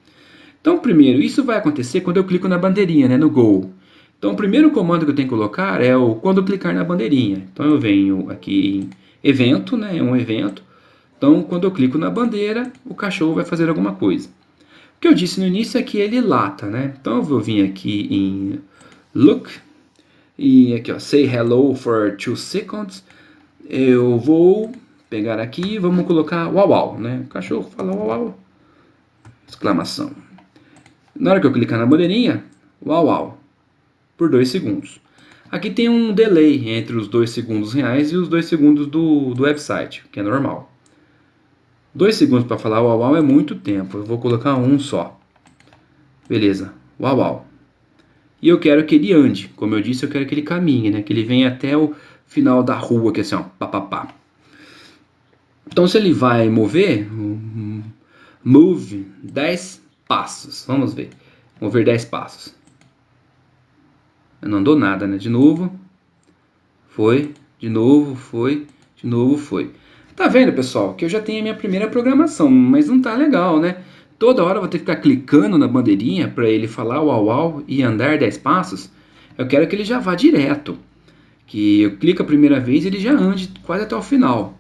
Então, primeiro, isso vai acontecer quando eu clico na bandeirinha, né? No Go. Então, o primeiro comando que eu tenho que colocar é o quando clicar na bandeirinha. Então, eu venho aqui em evento, né? É um evento. Então, quando eu clico na bandeira, o cachorro vai fazer alguma coisa. O que eu disse no início é que ele lata, né? Então, eu vou vir aqui em look e aqui, ó, say hello for 2 seconds. Eu vou pegar aqui e vamos colocar uau uau, né? O cachorro fala uau uau, exclamação. Na hora que eu clicar na bandeirinha, uau uau, por 2 segundos. Aqui tem um delay entre os 2 segundos reais e os 2 segundos do website, que é normal. 2 segundos para falar uau uau é muito tempo, eu vou colocar um só. Beleza, uau uau. E eu quero que ele ande, como eu disse, eu quero que ele caminhe, né? Que ele venha até o final da rua, que é assim, ó, pá, pá, pá. Então, se ele vai mover, move 10 passos. Vamos ver. Mover 10 passos. Eu não dou nada, né? De novo. Foi. De novo. Foi. De novo. Foi. Tá vendo, pessoal? Que eu já tenho a minha primeira programação, mas não tá legal, né? Toda hora eu vou ter que ficar clicando na bandeirinha para ele falar uau uau e andar 10 passos. Eu quero que ele já vá direto. Que eu clico a primeira vez e ele já ande quase até o final.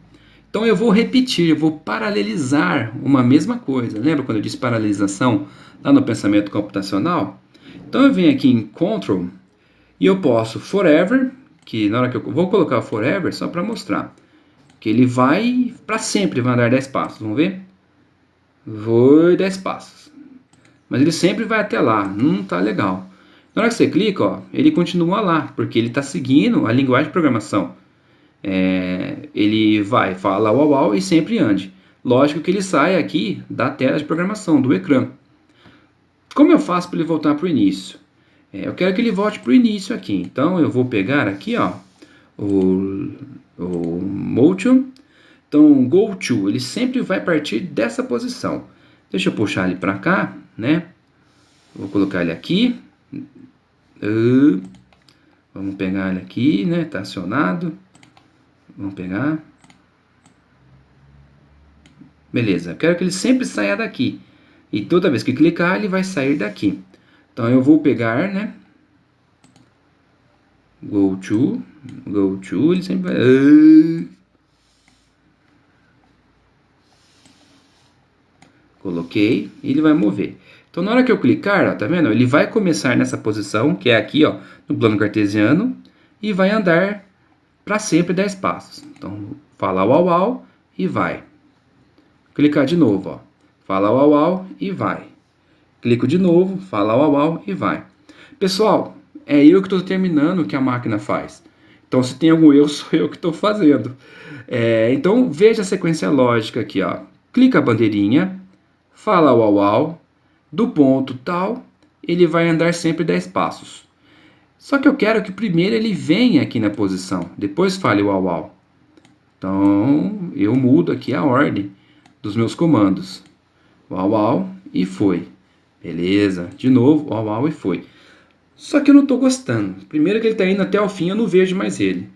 Então eu vou repetir, eu vou paralelizar uma mesma coisa. Lembra quando eu disse paralelização lá no pensamento computacional? Então eu venho aqui em Control e eu posso forever, que na hora que eu vou colocar o forever só para mostrar que ele vai para sempre, vai andar 10 passos. Vamos ver? Vou 10 passos. Mas ele sempre vai até lá, não tá legal. Na hora que você clica, ó, ele continua lá, porque ele está seguindo a linguagem de programação. Ele vai, fala uau uau e sempre ande. Lógico que ele sai aqui da tela de programação, do ecrã. Como eu faço para ele voltar para o início? Eu quero que ele volte para o início aqui. Então eu vou pegar aqui, ó, o motion. Então go to, ele sempre vai partir dessa posição. Deixa eu puxar ele para cá, né? Vou colocar ele aqui. Vamos pegar ele aqui, né? Tá acionado. Vamos pegar. Beleza, eu quero que ele sempre saia daqui. E toda vez que clicar, ele vai sair daqui. Então eu vou pegar, né? Go to, ele sempre vai. Coloquei e ele vai mover. Então na hora que eu clicar, ó, tá vendo? Ele vai começar nessa posição, que é aqui, ó, no plano cartesiano, e vai andar para sempre 10 passos. Então fala uau uau e vai. Clicar de novo, ó. Fala uau uau e vai. Clico de novo, fala uau uau e vai. Pessoal, é eu que estou terminando o que a máquina faz. Então, se tem algum erro, sou eu que estou fazendo. Então, veja a sequência lógica aqui, ó. Clica a bandeirinha, fala uau uau, do ponto tal, ele vai andar sempre 10 passos. Só que eu quero que primeiro ele venha aqui na posição, depois fale uau uau. Então, eu mudo aqui a ordem dos meus comandos. Uau uau e foi. Beleza, de novo, uau uau e foi. Só que eu não estou gostando. Primeiro que ele está indo até o fim, eu não vejo mais ele.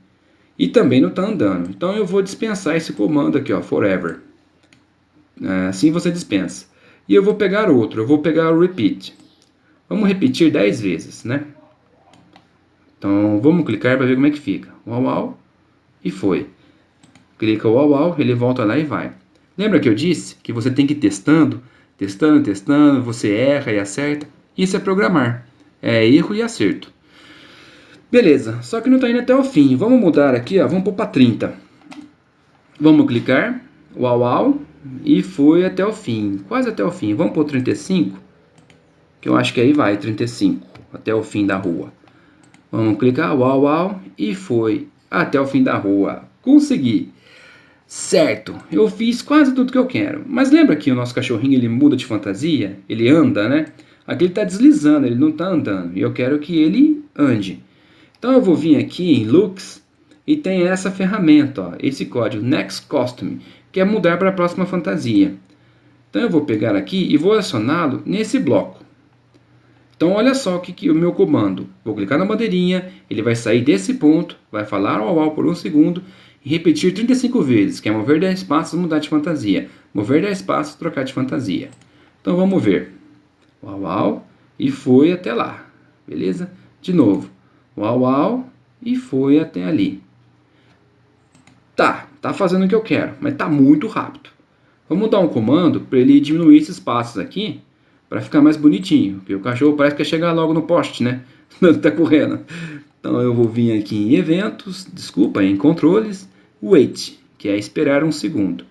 E também não está andando. Então eu vou dispensar esse comando aqui, ó, forever. Assim você dispensa. E eu vou pegar outro, eu vou pegar o repeat. Vamos repetir 10 vezes, né? Então vamos clicar para ver como é que fica. Uau uau e foi. Clica o uau uau, ele volta lá e vai. Lembra que eu disse que você tem que ir testando, você erra e acerta. Isso é programar. É erro e acerto. Beleza, só que não está indo até o fim. Vamos mudar aqui, ó, vamos pôr para 30. Vamos clicar, uau uau, e foi até o fim, quase até o fim. Vamos pôr 35, que eu acho que aí vai, 35, até o fim da rua. Vamos clicar, uau uau, e foi até o fim da rua. Consegui. Certo, eu fiz quase tudo que eu quero. Mas lembra que o nosso cachorrinho ele muda de fantasia? Ele anda, né? Aqui ele está deslizando, ele não está andando. E eu quero que ele ande. Então eu vou vir aqui em Looks e tem essa ferramenta, ó, esse código Next Costume, que é mudar para a próxima fantasia. Então eu vou pegar aqui e vou acioná-lo nesse bloco. Então olha só o que o meu comando. Vou clicar na bandeirinha, ele vai sair desse ponto, vai falar uau uau por 1 segundo e repetir 35 vezes, que é mover 10 passos, mudar de fantasia. Mover 10 passos, trocar de fantasia. Então vamos ver. Uau uau e foi até lá. Beleza? De novo, uau, uau, e foi até ali. Tá fazendo o que eu quero, mas tá muito rápido. Vamos dar um comando para ele diminuir esses passos aqui, para ficar mais bonitinho, porque o cachorro parece que quer chegar logo no poste, né? Não tá correndo. Então eu vou vir aqui em eventos, desculpa, em controles, wait, que é esperar um segundo.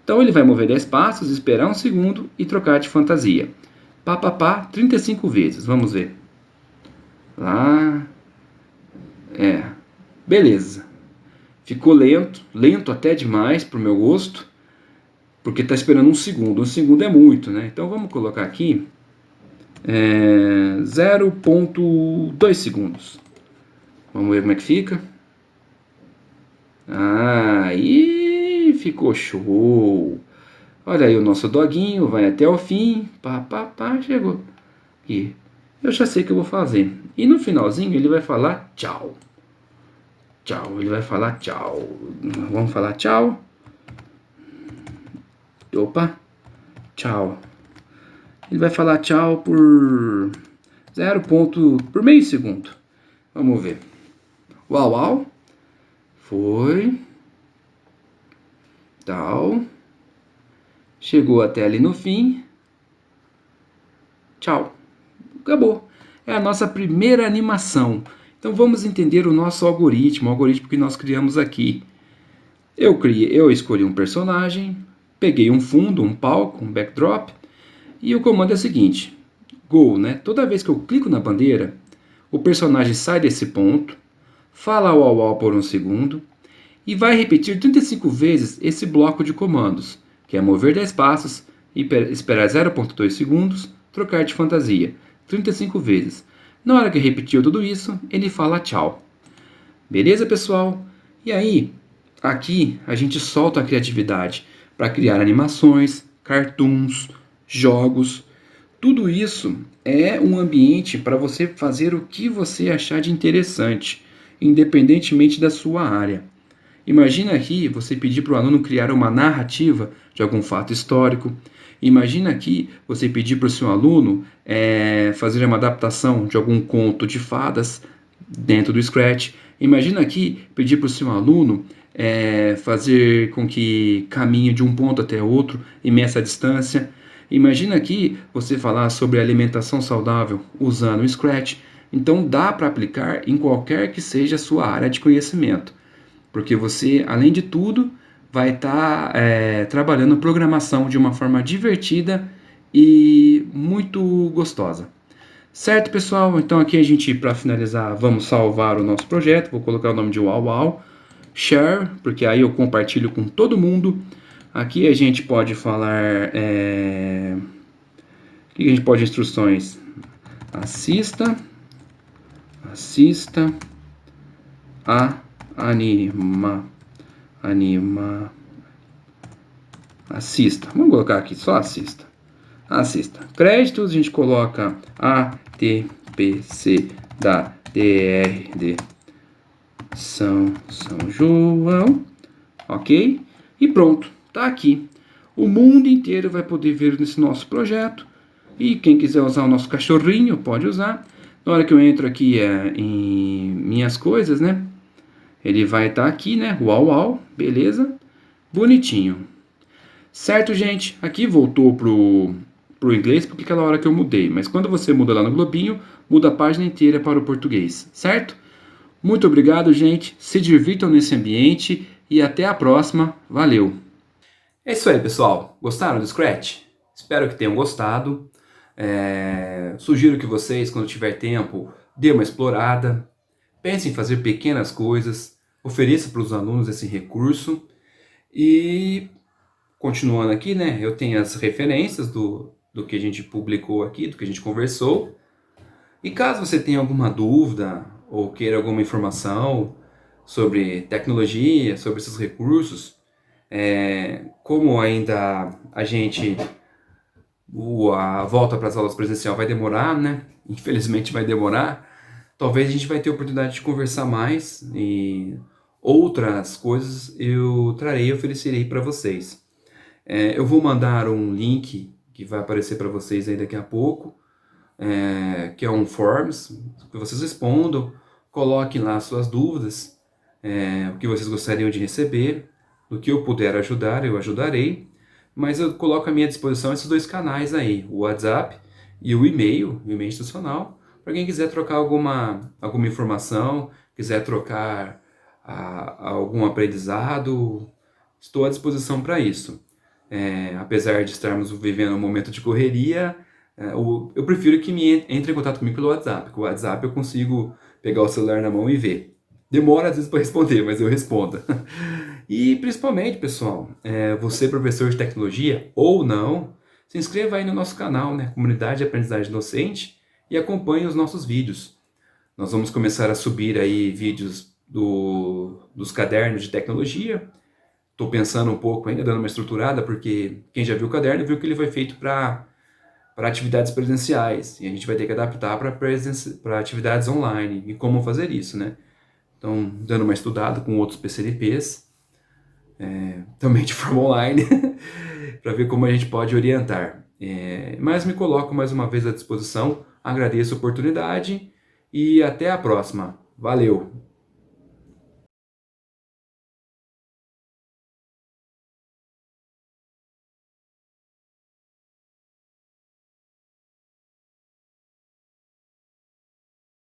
Então ele vai mover 10 passos, esperar um segundo e trocar de fantasia. Pá, pá, pá, 35 vezes, vamos ver. Lá, beleza. Ficou lento, lento até demais pro meu gosto, porque está esperando um segundo. Um segundo é muito, né? Então vamos colocar aqui 0,2 segundos. Vamos ver como é que fica. Aí ficou show. Olha aí o nosso doguinho, vai até o fim. Pá, pá, pá, chegou. E eu já sei o que eu vou fazer. E no finalzinho ele vai falar tchau. Tchau, ele vai falar tchau. Vamos falar tchau. Opa, tchau. Ele vai falar tchau por por meio segundo. Vamos ver. Uau, uau. Foi. Tal. Chegou até ali no fim. Tchau. Acabou. É a nossa primeira animação. Então vamos entender o nosso algoritmo, o algoritmo que nós criamos aqui. Eu escolhi um personagem, peguei um fundo, um palco, um backdrop, e o comando é o seguinte: go, né? Toda vez que eu clico na bandeira, o personagem sai desse ponto, fala uau uau por um segundo e vai repetir 35 vezes esse bloco de comandos, que é mover 10 passos, esperar 0,2 segundos, trocar de fantasia, 35 vezes. Na hora que repetiu tudo isso, ele fala tchau. Beleza, pessoal? E aí, aqui a gente solta a criatividade para criar animações, cartoons, jogos. Tudo isso é um ambiente para você fazer o que você achar de interessante, independentemente da sua área. Imagina aqui você pedir para o aluno criar uma narrativa de algum fato histórico. Imagina aqui você pedir para o seu aluno fazer uma adaptação de algum conto de fadas dentro do Scratch. Imagina aqui pedir para o seu aluno fazer com que caminhe de um ponto até outro e meça a distância. Imagina aqui você falar sobre alimentação saudável usando o Scratch. Então dá para aplicar em qualquer que seja a sua área de conhecimento, porque você, além de tudo, vai estar trabalhando programação de uma forma divertida e muito gostosa. Certo, pessoal? Então aqui a gente, para finalizar, vamos salvar o nosso projeto. Vou colocar o nome de Uau Uau. Share, porque aí eu compartilho com todo mundo. Aqui a gente pode falar... Aqui a gente pode instruções. Assista a assista. Vamos colocar aqui só assista. Créditos, a gente coloca ATPC da DRD São João, ok? E pronto, tá aqui. O mundo inteiro vai poder ver nesse nosso projeto. E quem quiser usar o nosso cachorrinho, pode usar. Na hora que eu entro aqui em minhas coisas, né? Ele vai estar aqui, né? Uau, uau, beleza? Bonitinho. Certo, gente? Aqui voltou pro inglês porque aquela hora que eu mudei. Mas quando você muda lá no globinho, muda a página inteira para o português, certo? Muito obrigado, gente. Se divirtam nesse ambiente e até a próxima. Valeu! É isso aí, pessoal. Gostaram do Scratch? Espero que tenham gostado. Sugiro que vocês, quando tiver tempo, dê uma explorada. Pensem em fazer pequenas coisas. Ofereça para os alunos esse recurso. E, continuando aqui, né? Eu tenho as referências do que a gente publicou aqui, do que a gente conversou. E caso você tenha alguma dúvida ou queira alguma informação sobre tecnologia, sobre esses recursos, como ainda a volta para as aulas presencial vai demorar, né? Infelizmente vai demorar. Talvez a gente vai ter a oportunidade de conversar mais e outras coisas eu trarei e oferecerei para vocês. Eu vou mandar um link que vai aparecer para vocês aí daqui a pouco, que é um Forms, que vocês respondam, coloquem lá suas dúvidas, o que vocês gostariam de receber, do que eu puder ajudar, eu ajudarei, mas eu coloco à minha disposição esses dois canais aí, o WhatsApp e o e-mail institucional, para quem quiser trocar alguma informação, quiser trocar algum aprendizado, estou à disposição para isso. Apesar de estarmos vivendo um momento de correria, eu prefiro que entre em contato comigo pelo WhatsApp. Com o WhatsApp eu consigo pegar o celular na mão e ver. Demora às vezes para responder, mas eu respondo. E principalmente, pessoal, você professor de tecnologia ou não, se inscreva aí no nosso canal, né? Comunidade de Aprendizagem Docente, e acompanhe os nossos vídeos. Nós vamos começar a subir aí vídeos dos cadernos de tecnologia. Estou pensando um pouco ainda, dando uma estruturada, porque quem já viu o caderno viu que ele foi feito para atividades presenciais, e a gente vai ter que adaptar para atividades online, e como fazer isso, né? Então, dando uma estudada com outros PCNPs, também de forma online, para ver como a gente pode orientar. Mas me coloco mais uma vez à disposição, agradeço a oportunidade e até a próxima. Valeu!